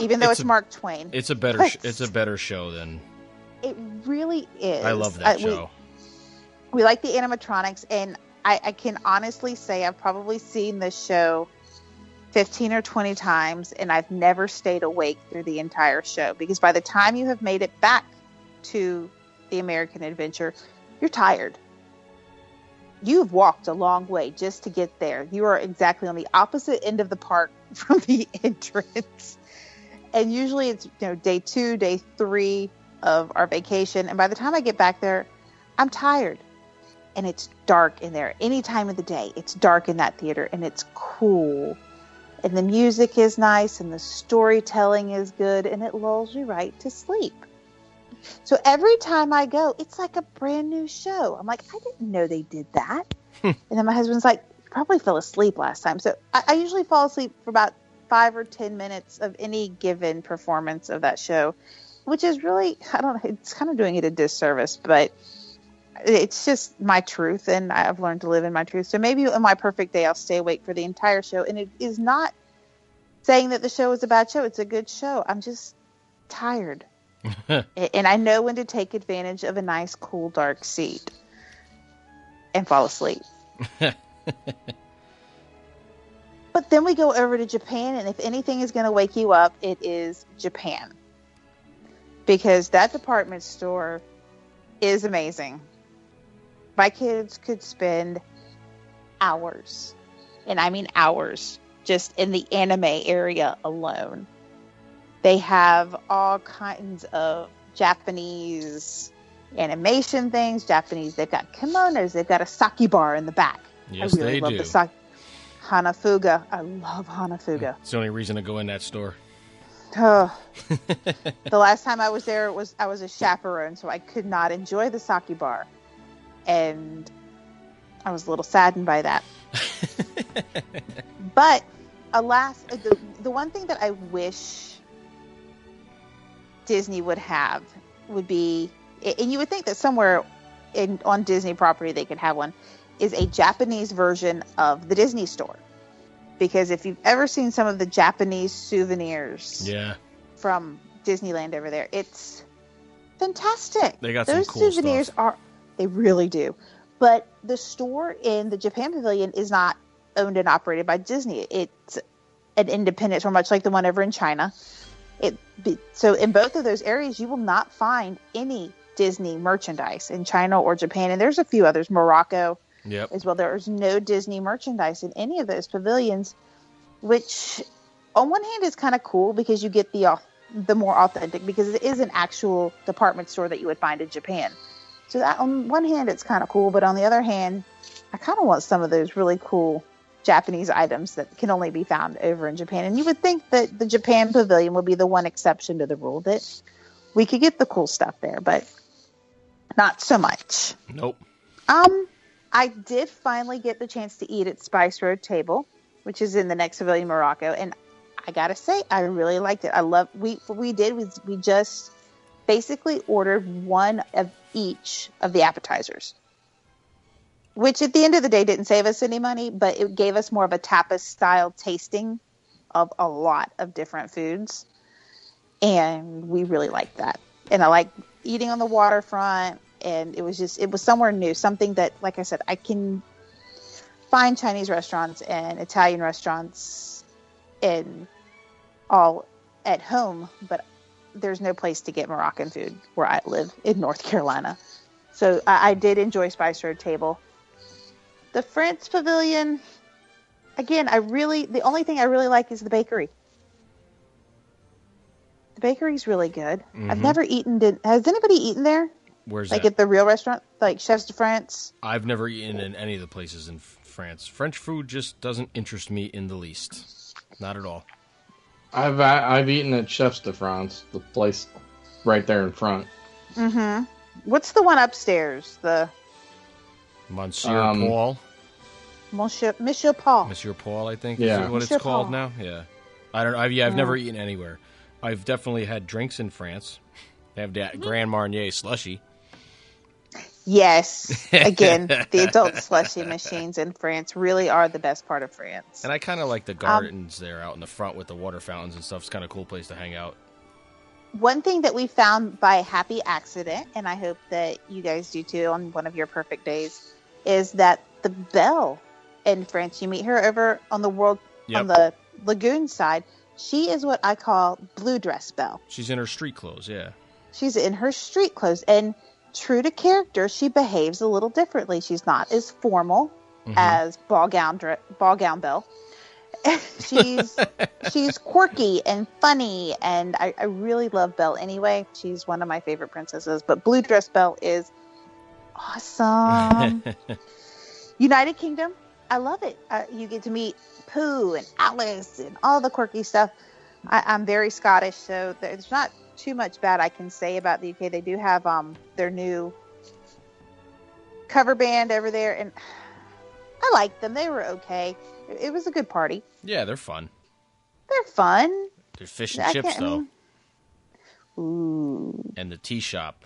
even though it's Mark Twain. It's a better show than. It really is. I love that show. We like the animatronics, and I can honestly say I've probably seen this show 15 or 20 times, and I've never stayed awake through the entire show, because by the time you have made it back to the American Adventure, you're tired. You've walked a long way just to get there. You are exactly on the opposite end of the park from the entrance. And usually it's day 2, day 3 of our vacation, and by the time I get back there, I'm tired. And it's dark in there. Any time of the day, it's dark in that theater, and it's cool. And the music is nice, and the storytelling is good, and it lulls you right to sleep. So every time I go, it's like a brand new show. I'm like, I didn't know they did that. And then my husband's like, you probably fell asleep last time. So I usually fall asleep for about 5 or 10 minutes of any given performance of that show, which is really, I don't know, it's kind of doing it a disservice, but it's just my truth, and I've learned to live in my truth. So maybe on my perfect day, I'll stay awake for the entire show. And it is not saying that the show is a bad show. It's a good show. I'm just tired. And I know when to take advantage of a nice, cool, dark seat and fall asleep. But then we go over to Japan, and if anything is going to wake you up, it is Japan. Because that department store is amazing. My kids could spend hours, and I mean hours, just in the anime area alone. They have all kinds of Japanese animation things. They've got kimonos. They've got a sake bar in the back. Yes, I really they love do. The sake. Hanafuga. I love Hanafuga. It's the only reason to go in that store. Oh. The last time I was there, I was a chaperone, so I could not enjoy the sake bar. And I was a little saddened by that. But alas, the one thing that I wish Disney would have would be, and you would think that somewhere on Disney property they could have one, is a Japanese version of the Disney store. Because if you've ever seen some of the Japanese souvenirs from Disneyland over there, it's fantastic. They got those some cool souvenirs stuff. They really do. But the store in the Japan Pavilion is not owned and operated by Disney. It's an independent store, much like the one over in China. So in both of those areas, you will not find any Disney merchandise in China or Japan. And there's a few others, Morocco as well. There's no Disney merchandise in any of those pavilions, which on one hand is kind of cool because you get the more authentic, because it is an actual department store that you would find in Japan. So that on one hand, it's kind of cool, but on the other hand, I kind of want some of those really cool Japanese items that can only be found over in Japan. And you would think that the Japan Pavilion would be the one exception to the rule, that we could get the cool stuff there, but not so much. Nope. I did finally get the chance to eat at Spice Road Table, which is in the next pavilion, Morocco, and I gotta say, I really liked it. What we did was we just basically ordered one of each of the appetizers, which at the end of the day didn't save us any money, but it gave us more of a tapas style tasting of a lot of different foods. And we really liked that. And I like eating on the waterfront, and it was somewhere new, something that, like I said, I can find Chinese restaurants and Italian restaurants and all at home, but there's no place to get Moroccan food where I live in North Carolina. So I did enjoy Spice Road Table. The France Pavilion, again, the only thing I really like is the bakery. The bakery's really good. Mm-hmm. I've never eaten it. Has anybody eaten there? Where's like that? At the real restaurant, like Chefs de France? I've never eaten in any of the places in France. French food just doesn't interest me in the least. Not at all. I've eaten at Chefs de France, the place right there in front. Mm-hmm. What's the one upstairs? The Monsieur Paul. Monsieur Paul. Monsieur Paul, I think. Yeah. Is what Monsieur it's called Paul. now. Yeah. I don't know. I've never eaten anywhere. I've definitely had drinks in France. They have that Grand Marnier slushy. Yes. Again, the adult slushy machines in France really are the best part of France. And I kind of like the gardens there out in the front with the water fountains and stuff. It's kind of a cool place to hang out. One thing that we found by happy accident, and I hope that you guys do too on one of your perfect days, is that the Belle in France, you meet her over on the on the lagoon side. She is what I call blue dress Belle. She's in her street clothes, yeah. She's in her street clothes, and true to character, she behaves a little differently. She's not as formal as ball gown Belle. She's quirky and funny, and I really love Belle anyway. She's one of my favorite princesses, but blue dress Belle is awesome. United Kingdom, I love it. You get to meet Pooh and Alice and all the quirky stuff. I'm very Scottish, so there's not too much bad I can say about the UK. They do have their new cover band over there, and I liked them. They were okay. It was a good party. Yeah, they're fun. They're fun. They're fish and chips, though. Ooh. And the tea shop.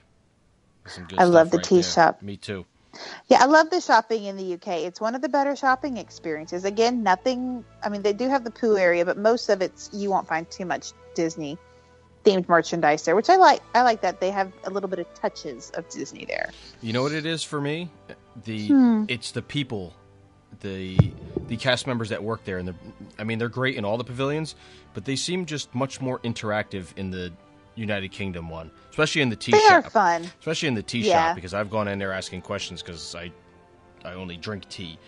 Some good I stuff love the right tea there. shop. Me too. Yeah, I love the shopping in the UK. It's one of the better shopping experiences. Again, they do have the Pooh area, but most of you won't find too much Disney themed merchandise there, which I like. I like that they have a little bit of touches of Disney there. You know what it is for me? It's the people, the cast members that work there, and they're great in all the pavilions, but they seem just much more interactive in the United Kingdom one, especially in the tea shop. They are fun. Especially in the tea shop, because I've gone in there asking questions because I only drink tea,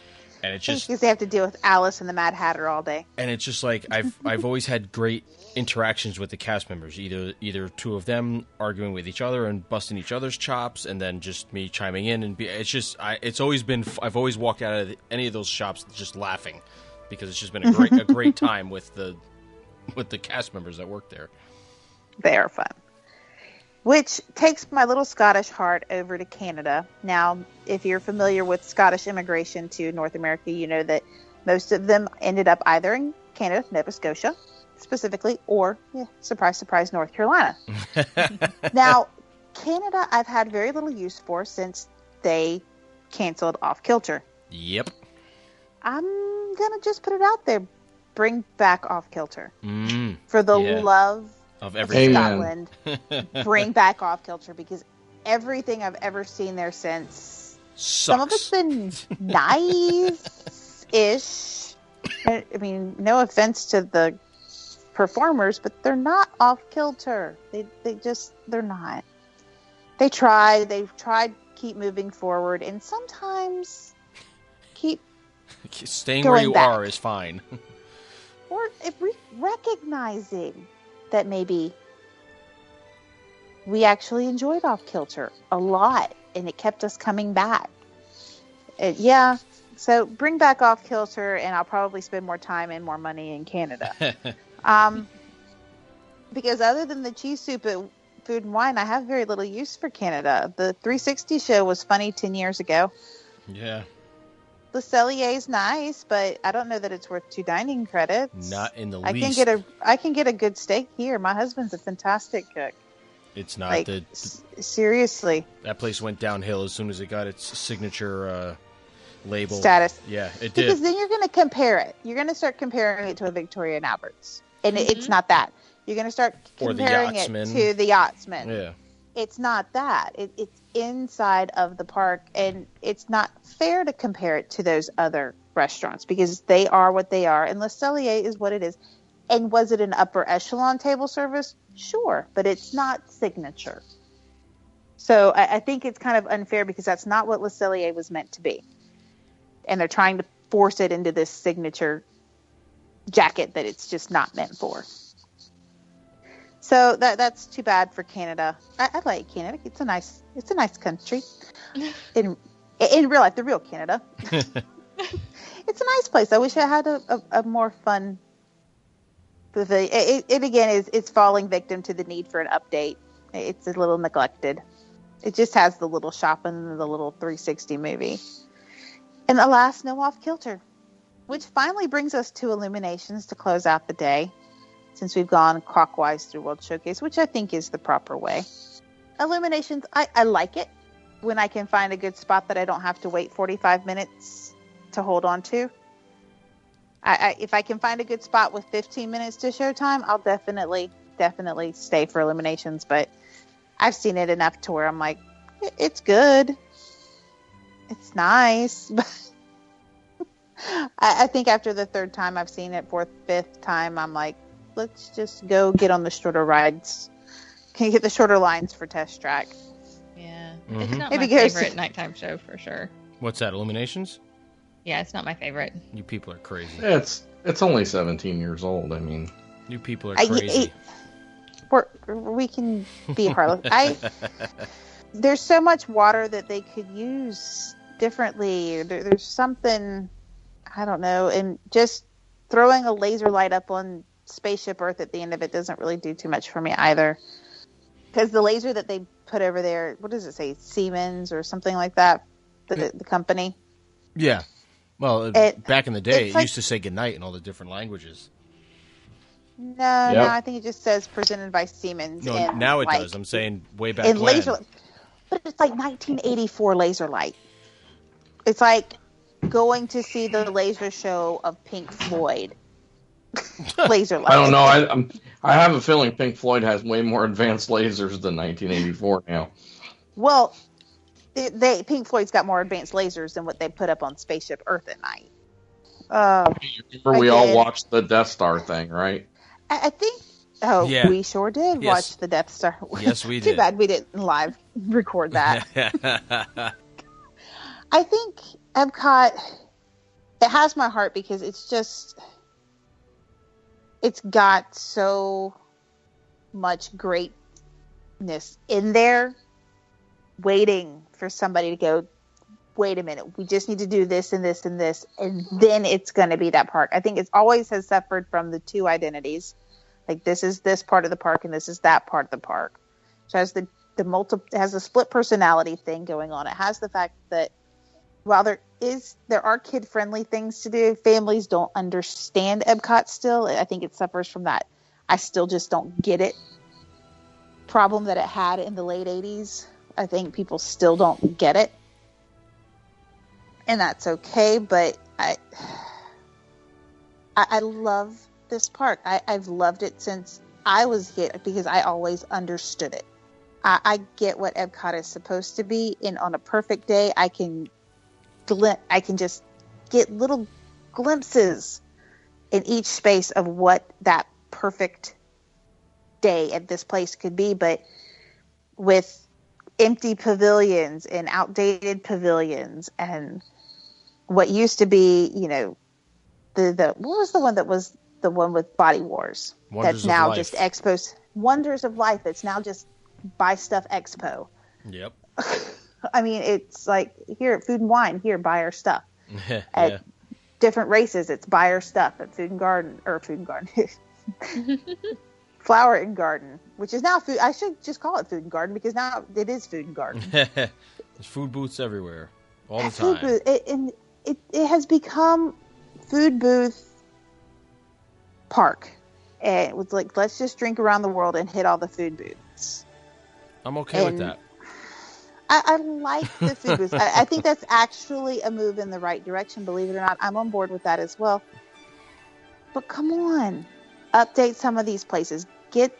and it's just because they have to deal with Alice and the Mad Hatter all day. And it's just like I've always had great interactions with the cast members, either two of them arguing with each other and busting each other's chops, and then just me chiming in, and it's always been. I've always walked out of any of those shops just laughing because it's just been a great time with the cast members that work there. They are fun. Which takes my little Scottish heart over to Canada. Now, if you're familiar with Scottish immigration to North America, you know that most of them ended up either in Canada, Nova Scotia, specifically, or, surprise, surprise, North Carolina. Now, Canada, I've had very little use for since they canceled Off Kilter. Yep. I'm gonna just put it out there. Bring back Off Kilter. For the love of everything. Scotland. Bring back Off Kilter, because everything I've ever seen there since, Sucks. some of it's been nice-ish. I mean, no offense to the performers, but they're not Off Kilter. They're not. They've tried to keep moving forward, and sometimes keep staying where you back. are is fine. Or if recognizing that maybe we actually enjoyed Off Kilter a lot, and it kept us coming back. So bring back Off Kilter, and I'll probably spend more time and more money in Canada. Because other than the cheese soup at Food and Wine, I have very little use for Canada. The 360 show was funny 10 years ago. Yeah. Le Cellier's nice, but I don't know that it's worth 2 dining credits. Not in the I least. I can get a good steak here. My husband's a fantastic cook. It's not seriously. That place went downhill as soon as it got its signature label status. Yeah, it did. Because then you're going to compare it. You're going to start comparing it to a Victoria and Albert's, and it's not that. You're going to start comparing it to the Yachtsman. Yeah. It's not that. It's inside of the park, and it's not fair to compare it to those other restaurants because they are what they are, and Le Cellier is what it is. And was it an upper echelon table service? Sure, but it's not signature. So I think it's kind of unfair because that's not what Le Cellier was meant to be. And they're trying to force it into this signature jacket that it's just not meant for. So that's too bad for Canada. I like Canada. It's a nice country. In real life, the real Canada. It's a nice place. I wish I had a more fun pavilion. It again it's falling victim to the need for an update. It's a little neglected. It just has the little shop and the little 360 movie. And alas, no Off Kilter. Which finally brings us to Illuminations to close out the day. Since we've gone clockwise through World Showcase, which I think is the proper way. Illuminations, I like it when I can find a good spot that I don't have to wait 45 minutes to hold on to. If I can find a good spot with 15 minutes to showtime, I'll definitely stay for Illuminations. But I've seen it enough to where I'm like, it's good. It's nice. But I think after the 3rd time I've seen it, 4th, 5th time, I'm like, let's just go get on the shorter rides. Can you get the shorter lines for Test Track? Yeah. Mm-hmm. It's not my favorite nighttime show for sure. What's that, Illuminations? Yeah, it's not my favorite. You people are crazy. It's only 17 years old. I mean, you people are crazy. We can be harmless. There's so much water that they could use differently. There's something, I don't know, and just throwing a laser light up on Spaceship Earth at the end of it doesn't really do too much for me either. Because the laser that they put over there, what does it say? Siemens or something like that? The company? Yeah. Well, back in the day, it used to say goodnight in all the different languages. No, I think it just says presented by Siemens. No, now it does. I'm saying way back in when. Laser, but it's like 1984 laser light. It's like going to see the laser show of Pink Floyd. Laser light. I don't know. I have a feeling Pink Floyd has way more advanced lasers than 1984 now. Well, Pink Floyd's got more advanced lasers than what they put up on Spaceship Earth at night. Remember we all watched the Death Star thing, right? I think. We sure did watch the Death Star. Yes, we did. Too bad we didn't live record that. I think Epcot, it has my heart because it's got so much greatness in there waiting for somebody to go, wait a minute, we just need to do this and this and this, and then it's going to be that park. I think it always has suffered from the 2 identities. Like, this is this part of the park and this is that part of the park. So it has it has the split personality thing going on. It has the fact that while there are kid-friendly things to do, families don't understand Epcot still. I think it suffers from that. I still just don't get it problem that it had in the late 80s. I think people still don't get it. And that's okay, but I love this park. I've loved it since I was a kid because I always understood it. I get what Epcot is supposed to be, and on a perfect day, I can just get little glimpses in each space of what that perfect day at this place could be. But with empty pavilions and outdated pavilions and what used to be, the what was the one that was the one with Body Wars? Wonders that's now of Life. just Expos. Wonders of Life. That's now just Buy Stuff Expo. Yep. I mean, it's like here at Food and Wine, here, buy our stuff. Yeah. At different races, it's buy our stuff at Food and Garden, Flower and Garden, which is now food. I should just call it Food and Garden because now it is Food and Garden. There's food booths everywhere, all the Food time. booth, it has become food booth park. And it was like, let's just drink around the world and hit all the food booths. I'm okay with that. I like the food booths. I think that's actually a move in the right direction, believe it or not. I'm on board with that as well. But come on. Update some of these places. Get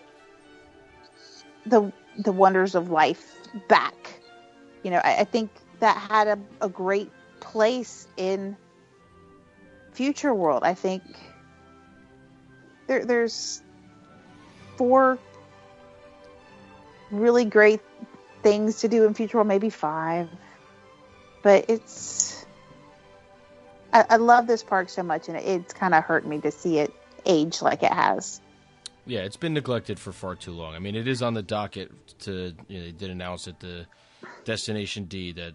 the Wonders of Life back. I think that had a great place in Future World. I think there's 4 really great things to do in Future World, maybe 5. But I love this park so much, and it's kind of hurt me to see it age like it has. Yeah, it's been neglected for far too long. I mean, it is on the docket to, they did announce at the Destination D that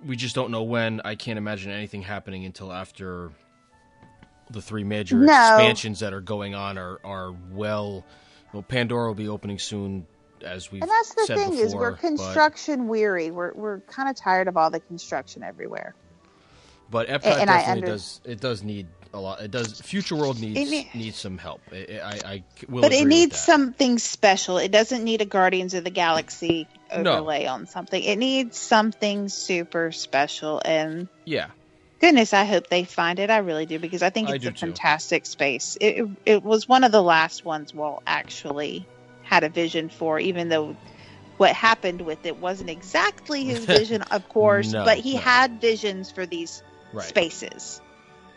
we just don't know when. I can't imagine anything happening until after the 3 major expansions that are going on are well, Pandora will be opening soon, as we've said before. And that's the thing is we're construction weary. We're kind of tired of all the construction everywhere. But Epcot definitely does need a lot. It does. Future World needs some help. I will. But agree it needs with that. something special. It doesn't need a Guardians of the Galaxy overlay on something. It needs something super special. And goodness, I hope they find it. I really do, because I think it's a fantastic space. It was one of the last ones Walt actually had a vision for, even though what happened with it wasn't exactly his vision, of course, but he had visions for these spaces,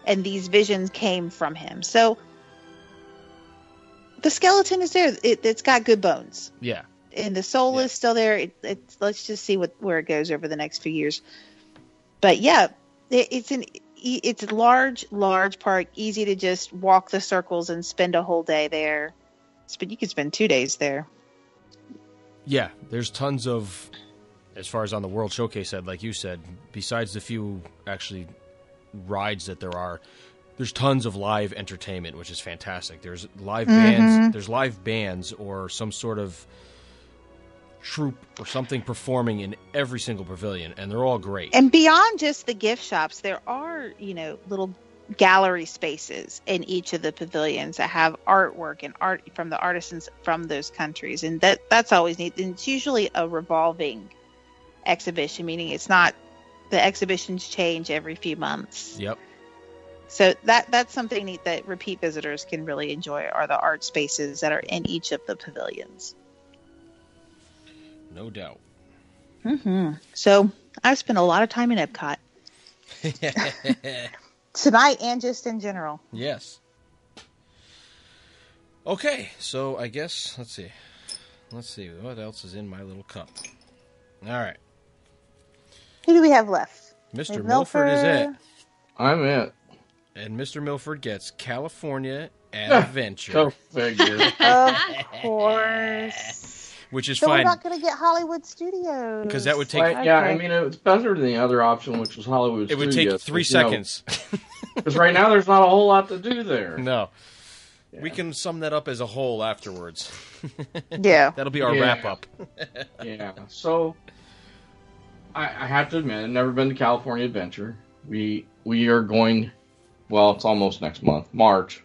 and these visions came from him. So the skeleton is there. It's got good bones. Yeah. And the soul is still there. Let's just see where it goes over the next few years. But yeah, it's a large park, easy to just walk the circles and spend a whole day there. But you could spend 2 days there. Yeah, there's tons of, as far as on the World Showcase side, like you said, besides the few actually rides that there are, there's tons of live entertainment, which is fantastic. There's live bands, there's live bands or some sort of troupe or something performing in every single pavilion, and they're all great. And beyond just the gift shops, there are, little gallery spaces in each of the pavilions that have artwork and art from the artisans from those countries, and that's always neat. And it's usually a revolving exhibition, meaning it's not, the exhibitions change every few months. Yep. So that's something neat that repeat visitors can really enjoy, are the art spaces that are in each of the pavilions. No doubt. So I've spent a lot of time in Epcot. Tonight and just in general. Yes. Okay, so I guess, let's see, what else is in my little cup? All right. Who do we have left? Mr. Milford is it. I'm it. And Mr. Milford gets California Adventure. Go figure. Of course. Which is so fine. We're not going to get Hollywood Studios. Because that would take... Right, yeah, I mean, it's better than the other option, which was Hollywood Studios. It would take 3 seconds. Because right now there's not a whole lot to do there. No. Yeah. We can sum that up as a whole afterwards. Yeah. That'll be our wrap-up. Yeah. So, I have to admit, I've never been to California Adventure. We are going, well, it's almost next month, March.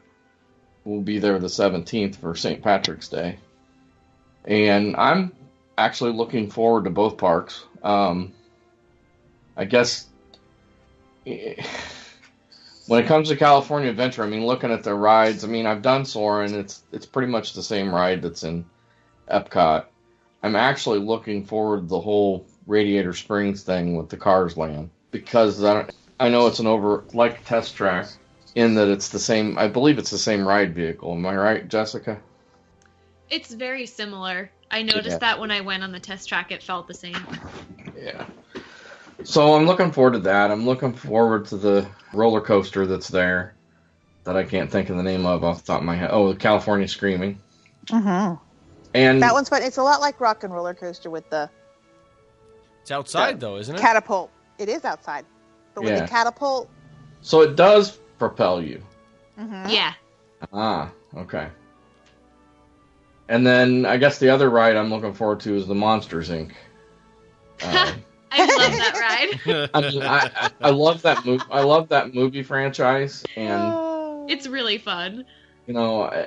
We'll be there the 17th for St. Patrick's Day. And I'm actually looking forward to both parks. I guess when it comes to California Adventure, I mean, looking at the rides, I mean, I've done Soarin'. It's pretty much the same ride that's in Epcot. I'm actually looking forward to the whole Radiator Springs thing with the Cars Land, because I know it's like Test Track, in that it's the same, I believe it's the same ride vehicle. Am I right, Jessica? It's very similar. I noticed that when I went on the test track, it felt the same. Yeah. So I'm looking forward to that. I'm looking forward to the roller coaster that's there that I can't think of the name of off the top of my head. Oh, the California Screaming. Mm-hmm. And that one's fun. It's a lot like Rock and Roller Coaster with the... It's outside, though, isn't it? Catapult. It is outside. But with the catapult... So it does propel you. Mm-hmm. Yeah. Ah, okay. And then I guess the other ride I'm looking forward to is the Monsters, Inc. I love that ride. I mean, I love that movie. I love that movie franchise, and it's really fun. You know,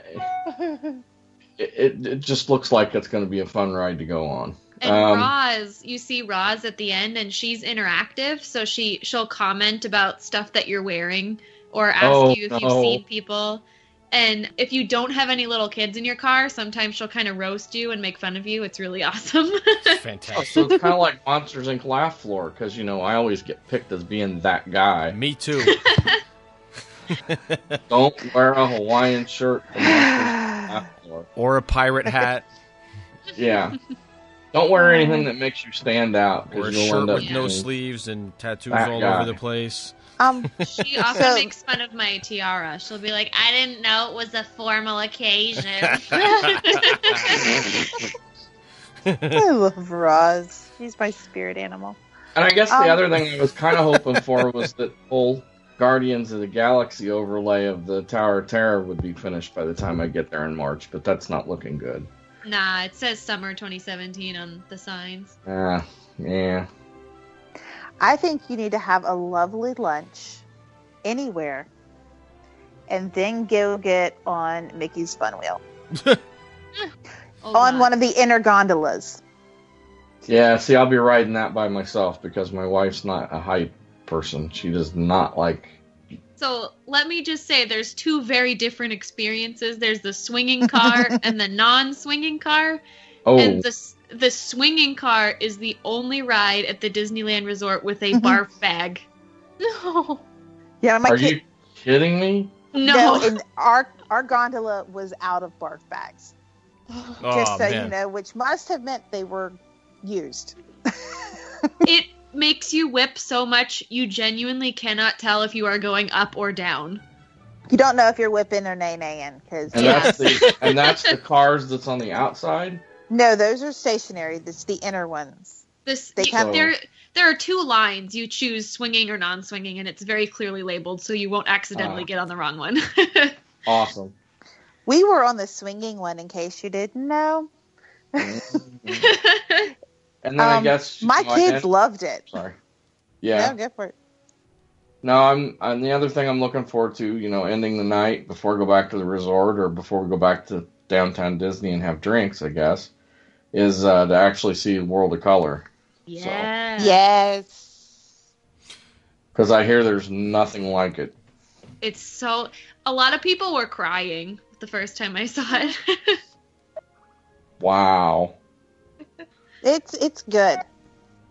it just looks like it's going to be a fun ride to go on. And Roz, you see Roz at the end, and she's interactive, so she'll comment about stuff that you're wearing or ask you if you've seen people. And if you don't have any little kids in your car, sometimes she'll kind of roast you and make fun of you. It's really awesome. Fantastic. So it's kind of like Monsters Inc. Laugh Floor, because, you know, I always get picked as being that guy. Me too. Don't wear a Hawaiian shirt for Monsters Inc. Laugh Floor. Or a pirate hat. Yeah. Don't wear anything that makes you stand out. Or a shirt with no sleeves and tattoos all over the place. She also makes fun of my tiara. She'll be like, I didn't know it was a formal occasion. I love Roz. She's my spirit animal. And I guess the other thing I was kind of hoping for was that whole Guardians of the Galaxy overlay of the Tower of Terror would be finished by the time I get there in March, but that's not looking good. Nah, it says summer 2017 on the signs. Yeah. I think you need to have a lovely lunch anywhere and then go get on Mickey's Fun Wheel. On one of the inner gondolas. Yeah, see, I'll be riding that by myself because my wife's not a hype person. She does not like... So let me just say there's two very different experiences. There's the swinging car and the non-swinging car. Oh. And the swinging car is the only ride at the Disneyland Resort with a barf bag. No. Yeah, Are you kidding me? No. And our gondola was out of barf bags. Just so you know, which must have meant they were used. It makes you whip so much you genuinely cannot tell if you are going up or down. You don't know if you're whipping or nay-naying. And that's the cars that's on the outside? No, those are stationary. That's the inner ones. There are two lines. You choose swinging or non-swinging, and it's very clearly labeled, so you won't accidentally get on the wrong one. Awesome. We were on the swinging one, in case you didn't know. And then I guess my kids loved it. Sorry. Yeah. No, go for it. No, and the other thing I'm looking forward to, you know, ending the night before we go back to the resort or before we go back to downtown Disney and have drinks, I guess, is to actually see World of Color. Yeah. So. Yes. Because I hear there's nothing like it. A lot of people were crying the first time I saw it. Wow. It's good.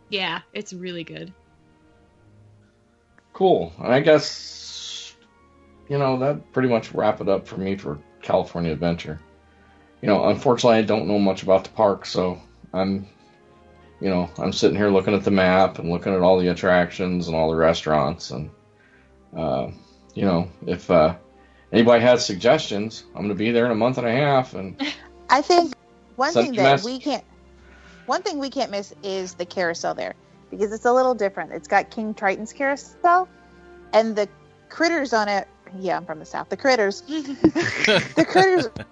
Yeah, it's really good. Cool. And I guess, you know, that pretty much wrap it up for me for California Adventure. You know, unfortunately, I don't know much about the park, so I'm sitting here looking at the map and looking at all the attractions and all the restaurants. And, you know, if anybody has suggestions, I'm going to be there in a month and a half. And I think one thing we can't miss is the carousel there, because it's a little different. It's got King Triton's carousel, and the critters on it. Yeah, I'm from the South. The critters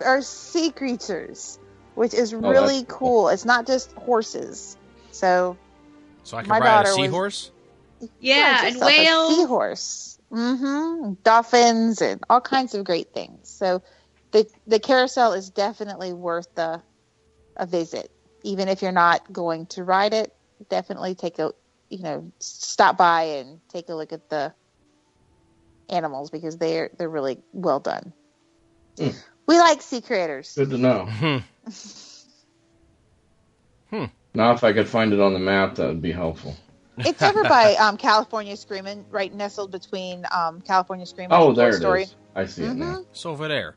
are sea creatures, which is really cool. It's not just horses. So So I can My ride a daughter seahorse? Yeah, and yourself a whales. seahorse. Dolphins and all kinds of great things. So the carousel is definitely worth a visit. Even if you're not going to ride it, definitely stop by and take a look at the animals because they're really well done. We like sea creators. Good to know. Now, if I could find it on the map, that would be helpful. It's over by California Screamin', right nestled between California Screamin' Oh, and there Toy it Story. is. I see it now. It's over there.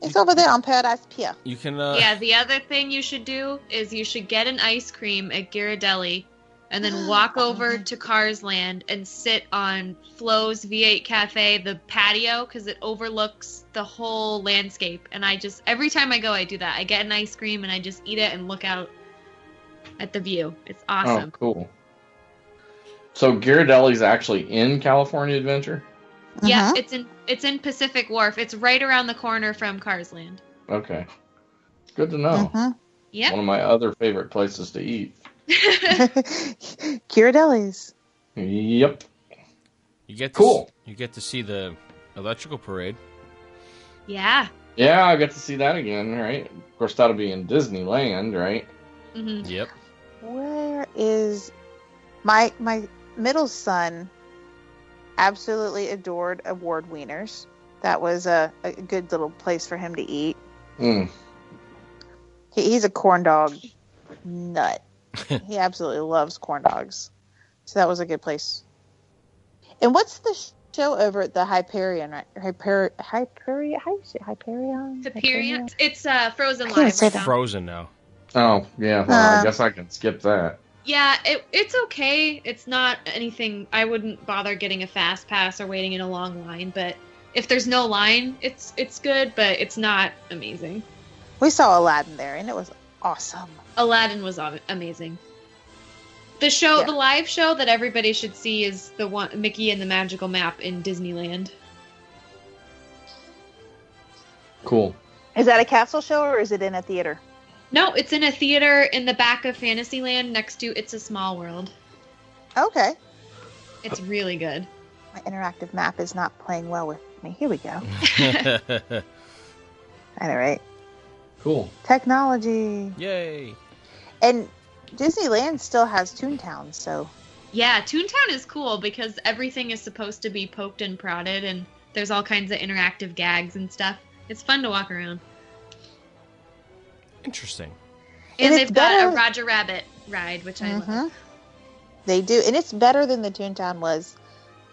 It's over there on Paradise Pier. You can. Yeah, the other thing you should do is you should get an ice cream at Ghirardelli and then walk over to Cars Land and sit on Flo's V8 Cafe, the patio, because it overlooks the whole landscape. And every time I go, I do that. I get an ice cream and I just eat it and look out at the view. It's awesome. Oh, cool. So Ghirardelli's actually in California Adventure? Yeah, it's in Pacific Wharf. It's right around the corner from Cars Land. Okay. Good to know. Yep. One of my other favorite places to eat. Ghirardelli's. Yep. You get to Cool. You get to see the electrical parade. Yeah. Yeah, I get to see that again, right? Of course, that'll be in Disneyland, right? Mm-hmm. Yep. Where is my middle son? Absolutely adored award wieners. That was a good little place for him to eat. He's a corn dog nut. He absolutely loves corn dogs. So that was a good place. And what's the show over at the Hyperion? Right? Hyperion? How do you say Hyperion? Hyperion. It's Frozen can't Live. say right that. now. Frozen now. Oh, yeah. Well, I guess I can skip that. Yeah, it's okay. It's not anything. I wouldn't bother getting a fast pass or waiting in a long line. But if there's no line, it's good, but it's not amazing. We saw Aladdin there, and it was awesome. Aladdin was amazing. The live show that everybody should see is the one Mickey and the Magical Map in Disneyland. Cool. Is that a castle show, or is it in a theater? No, it's in a theater in the back of Fantasyland next to It's a Small World. Okay. It's really good. My interactive map is not playing well with me. Here we go. All right. Cool. Technology. Yay. And Disneyland still has Toontown, so... Yeah, Toontown is cool because everything is supposed to be poked and prodded, and there's all kinds of interactive gags and stuff. It's fun to walk around. Interesting. And it's they've got better- a Roger Rabbit ride, which I love. They do. And it's better than the Toontown was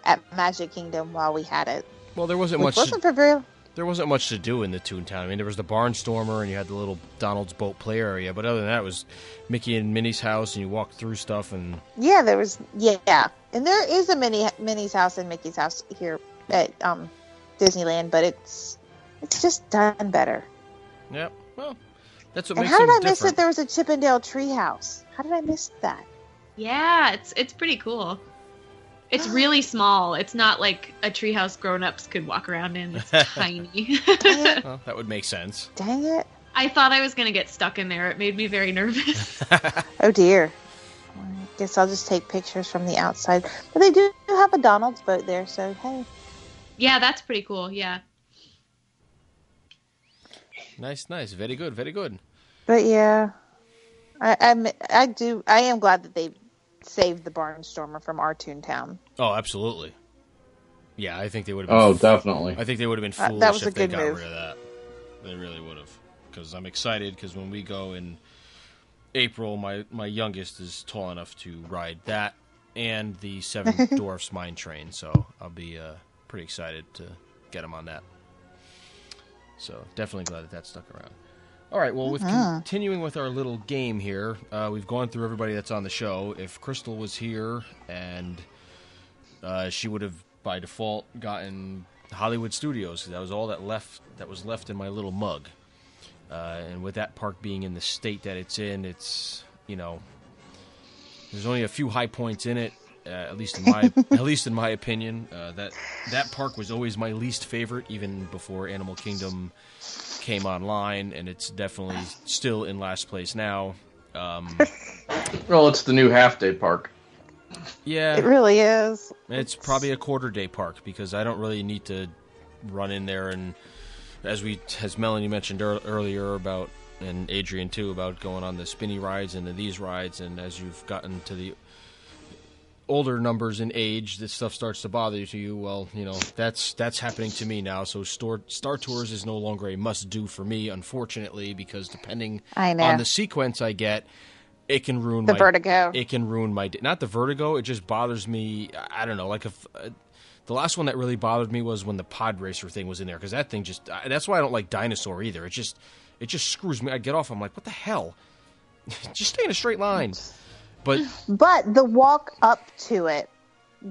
at Magic Kingdom while we had it. Well, there wasn't Which much. wasn't for very... There wasn't much to do in the Toontown. I mean, there was the Barnstormer, and you had the little Donald's Boat play area. But other than that, it was Mickey and Minnie's house, and you walked through stuff. And Yeah, there was... Yeah. And there is a Minnie's house and Mickey's house here at Disneyland, but it's just done better. yeah, well, that's what And makes how them did I miss different. that there was a Chippendale treehouse? How did I miss that? Yeah, it's pretty cool. It's really small. It's not like a treehouse grown-ups could walk around in. It's tiny. Dang it. Well, that would make sense. Dang it. I thought I was going to get stuck in there. It made me very nervous. Oh, dear. I guess I'll just take pictures from the outside. But they do have a Donald's boat there, so hey. Yeah, that's pretty cool. Yeah. Nice. Very good, very good. But yeah, I am glad that they saved the Barnstormer from our Toontown. Oh, absolutely. Yeah, I think they would have been... Oh, definitely. I think they would have been foolish that was a if they good got move. rid of that. They really would have. Because I'm excited, because when we go in April, my youngest is tall enough to ride that and the Seven Dwarfs Mine Train, so I'll be pretty excited to get him on that. So definitely glad that stuck around. All right, well, with continuing with our little game here, we've gone through everybody that's on the show. If Crystal was here, and she would have, by default, gotten Hollywood Studios, 'cause that was all that was left in my little mug. And with that park being in the state that it's in, it's, there's only a few high points in it, at least in my opinion. That park was always my least favorite, even before Animal Kingdom came online, and it's definitely still in last place now. Well, it's the new half-day park. Yeah, It really is. it's probably a quarter-day park because I don't really need to run in there. And as Melanie mentioned earlier about, and Adrian too, about going on the spinny rides and these rides, and as you've gotten to the older numbers in age, this stuff starts to bother you. Well, that's happening to me now. So Star Tours is no longer a must-do for me, unfortunately, because depending on the sequence I get, it can ruin the vertigo. It can ruin my not the vertigo. It just bothers me. I don't know. Like the last one that really bothered me was when the pod racer thing was in there, because that thing just. That's why I don't like Dinosaur either. It just screws me. I get off. I'm like, what the hell? Just stay in a straight line. But the walk up to it,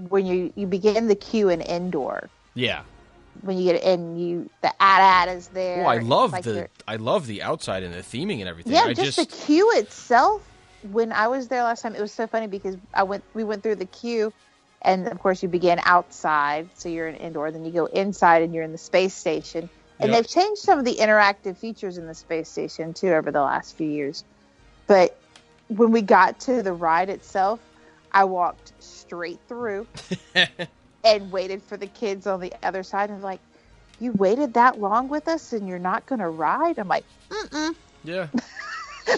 when you begin the queue in indoor. Yeah. When you get in, the AT-AT is there. Well, I love the outside and the theming and everything. Yeah, just the queue itself. When I was there last time, it was so funny because we went through the queue, and of course you begin outside, so you're in indoor. Then you go inside, and you're in the space station. And they've changed some of the interactive features in the space station too over the last few years. But when we got to the ride itself, I walked straight through and waited for the kids on the other side. And like, you waited that long with us, and you're not going to ride? I'm like, mm-mm. Yeah.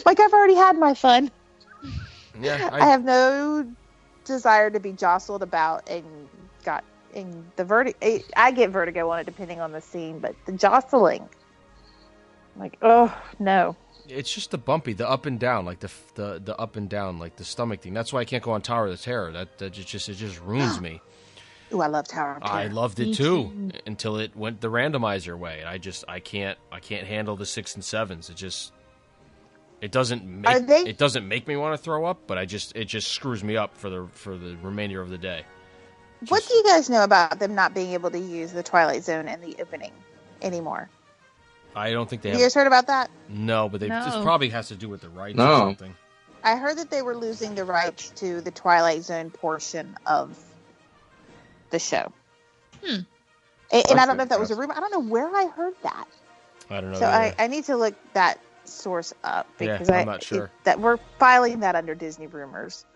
Like, I've already had my fun. Yeah, I have no desire to be jostled about and the vertigo. I get vertigo on it depending on the scene, but the jostling, like, oh no. It's just the bumpy, the up and down, like the up and down, like the stomach thing. That's why I can't go on Tower of the Terror. It just ruins me. Ooh, I love Tower of Terror. I loved it too until it went the randomizer way. I can't handle the 6 and 7s. It doesn't make me want to throw up, but it just screws me up for the remainder of the day. What do you guys know about them not being able to use the Twilight Zone in the opening anymore? I don't think they have. You guys heard about that? No, but this probably has to do with the rights or something. I heard that they were losing the rights to the Twilight Zone portion of the show. And I don't know if that was a rumor. I don't know where I heard that. I don't know. So I need to look that source up because I'm not sure. That we're filing that under Disney rumors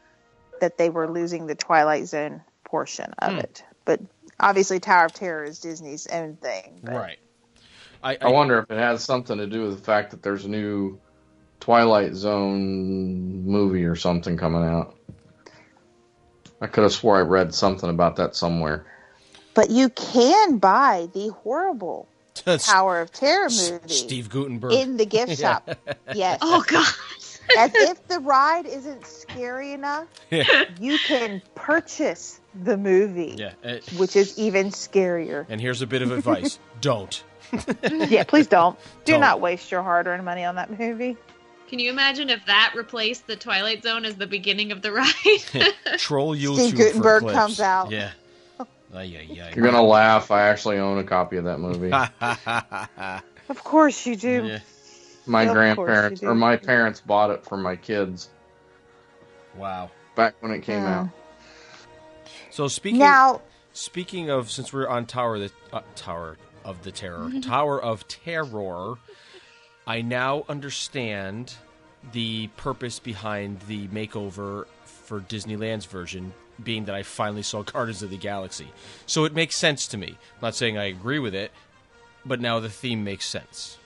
that they were losing the Twilight Zone portion of it. But obviously Tower of Terror is Disney's own thing. But. Right. I wonder if it has something to do with the fact that there's a new Twilight Zone movie or something coming out. I could have swore I read something about that somewhere. But you can buy the horrible Tower of Terror movie. Steve Guttenberg. In the gift shop. Yes. Oh, God. As if the ride isn't scary enough, you can purchase the movie, which is even scarier. And here's a bit of advice. Don't. Yeah, please don't. Do not waste your hard-earned money on that movie. Can you imagine if that replaced the Twilight Zone as the beginning of the ride? Troll YouTube Steve Guttenberg for clips. comes out. Yeah. You're going to laugh. I actually own a copy of that movie. Of course you do. Yeah. My grandparents, or my parents bought it for my kids. Wow. Back when it came out. So speaking of, since we're on Tower of Terror, I now understand the purpose behind the makeover for Disneyland's version, being that I finally saw Guardians of the Galaxy. So it makes sense to me. I'm not saying I agree with it, but now the theme makes sense.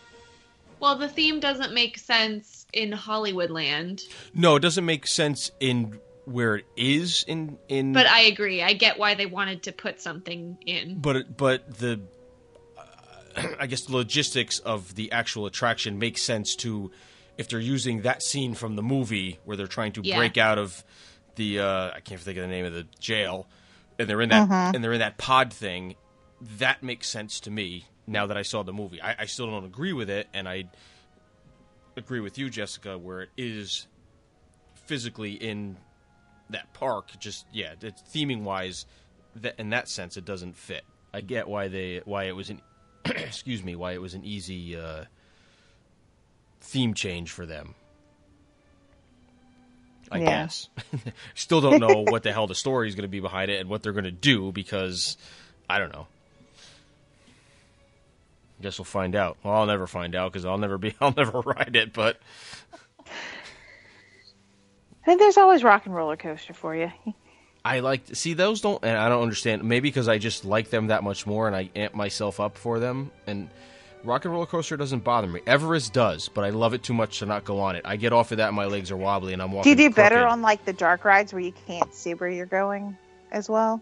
Well, the theme doesn't make sense in Hollywoodland. No, it doesn't make sense in where it is in. But I agree. I get why they wanted to put something in. But the I guess the logistics of the actual attraction makes sense to if they're using that scene from the movie where they're trying to break out of the I can't think of the name of the jail, and they're in that pod thing. That makes sense to me now that I saw the movie. I still don't agree with it, and I agree with you, Jessica, where it is physically in that park. Just theming wise, in that sense, it doesn't fit. I get why it was an why it was an easy theme change for them. I guess. Still don't know what the hell the story is going to be behind it and what they're going to do because I don't know. Guess we'll find out. Well, I'll never find out because I'll never ride it. But I think there's always Rock and Roller Coaster for you. I like see those don't, and I don't understand. Maybe because I just like them that much more, and I amp myself up for them. And Rock and Roller Coaster doesn't bother me. Everest does, but I love it too much to not go on it. I get off of that, and my legs are wobbly, and I'm walking. Do you do better crooked. on like the dark rides where you can't see where you're going as well?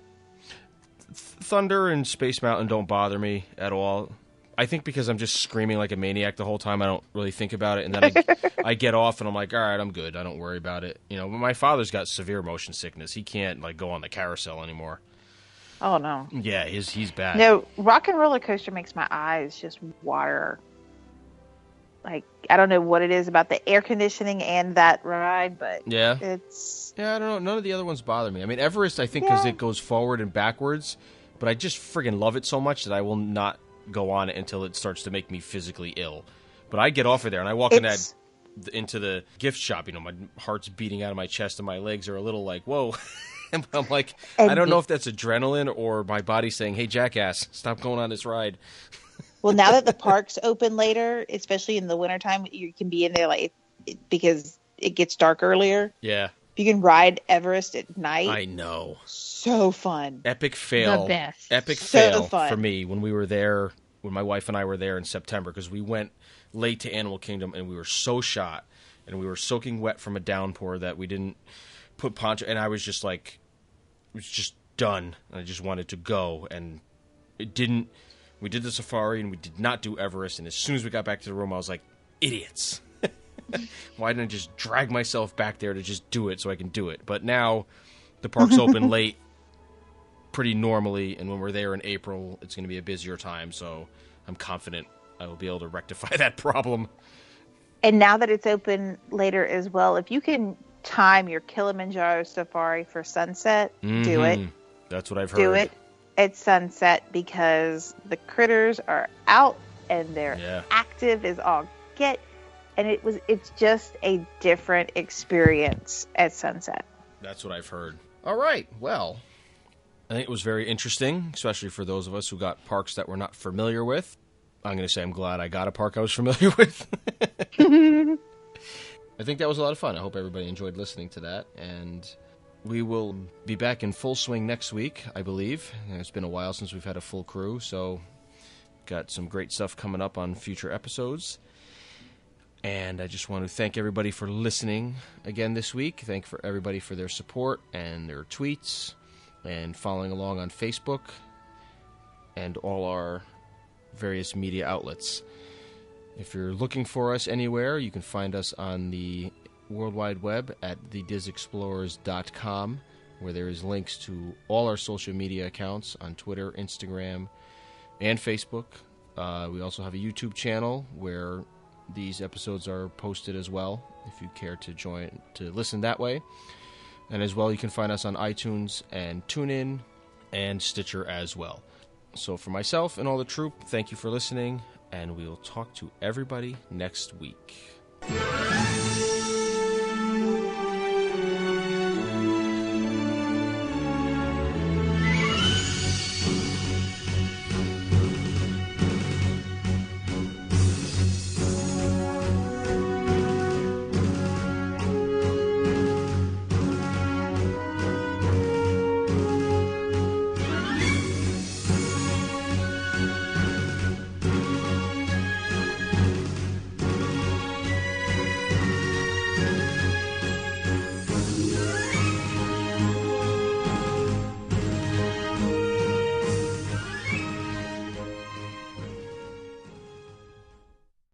Thunder and Space Mountain don't bother me at all. I think because I'm just screaming like a maniac the whole time, I don't really think about it, and then I get off and I'm like, all right, I'm good. I don't worry about it. You know, my father's got severe motion sickness. He can't like go on the carousel anymore. Oh no. Yeah, he's bad. No, Rock and Roller Coaster makes my eyes just water. Like I don't know what it is about the air conditioning and that ride, but yeah, it's I don't know. None of the other ones bother me. I mean, Everest, I think because it goes forward and backwards, but I just friggin' love it so much that I will not go on it until it starts to make me physically ill. But I get off of there and I walk into the gift shop. You know, my heart's beating out of my chest and my legs are a little like, whoa. And I'm like, I don't know if that's adrenaline or my body saying, hey, jackass, stop going on this ride. Well, now that the park's open later, especially in the wintertime, you can be in there like because it gets dark earlier. Yeah. You can ride Everest at night. I know. So fun. Epic fail. The best. Epic So fail fun. for me when we were there, when my wife and I were there in September, because we went late to Animal Kingdom and we were so shot and we were soaking wet from a downpour that we didn't put poncho, and I was just like, it was just done. And I just wanted to go, and it didn't. We did the safari and we did not do Everest, and as soon as we got back to the room, I was like, idiots. Why didn't I just drag myself back there to just do it so I can do it? But now the park's open late pretty normally, and when we're there in April, it's going to be a busier time, so I'm confident I will be able to rectify that problem. And now that it's open later as well, if you can time your Kilimanjaro safari for sunset, do it. That's what I've heard. Do it at sunset because the critters are out and they're active as all get. And it's just a different experience at sunset. That's what I've heard. All right. Well, I think it was very interesting, especially for those of us who got parks that we're not familiar with. I'm going to say I'm glad I got a park I was familiar with. I think that was a lot of fun. I hope everybody enjoyed listening to that. And we will be back in full swing next week, I believe. It's been a while since we've had a full crew, so got some great stuff coming up on future episodes. And I just want to thank everybody for listening again this week. Thank for everybody for their support and their tweets and following along on Facebook and all our various media outlets. If you're looking for us anywhere, you can find us on the World Wide Web at thedizexplorers.com, where there is links to all our social media accounts on Twitter, Instagram, and Facebook. We also have a YouTube channel where these episodes are posted as well, if you care to join to listen that way. And as well, you can find us on iTunes and TuneIn and Stitcher as well. So for myself and all the troop, thank you for listening, and we will talk to everybody next week.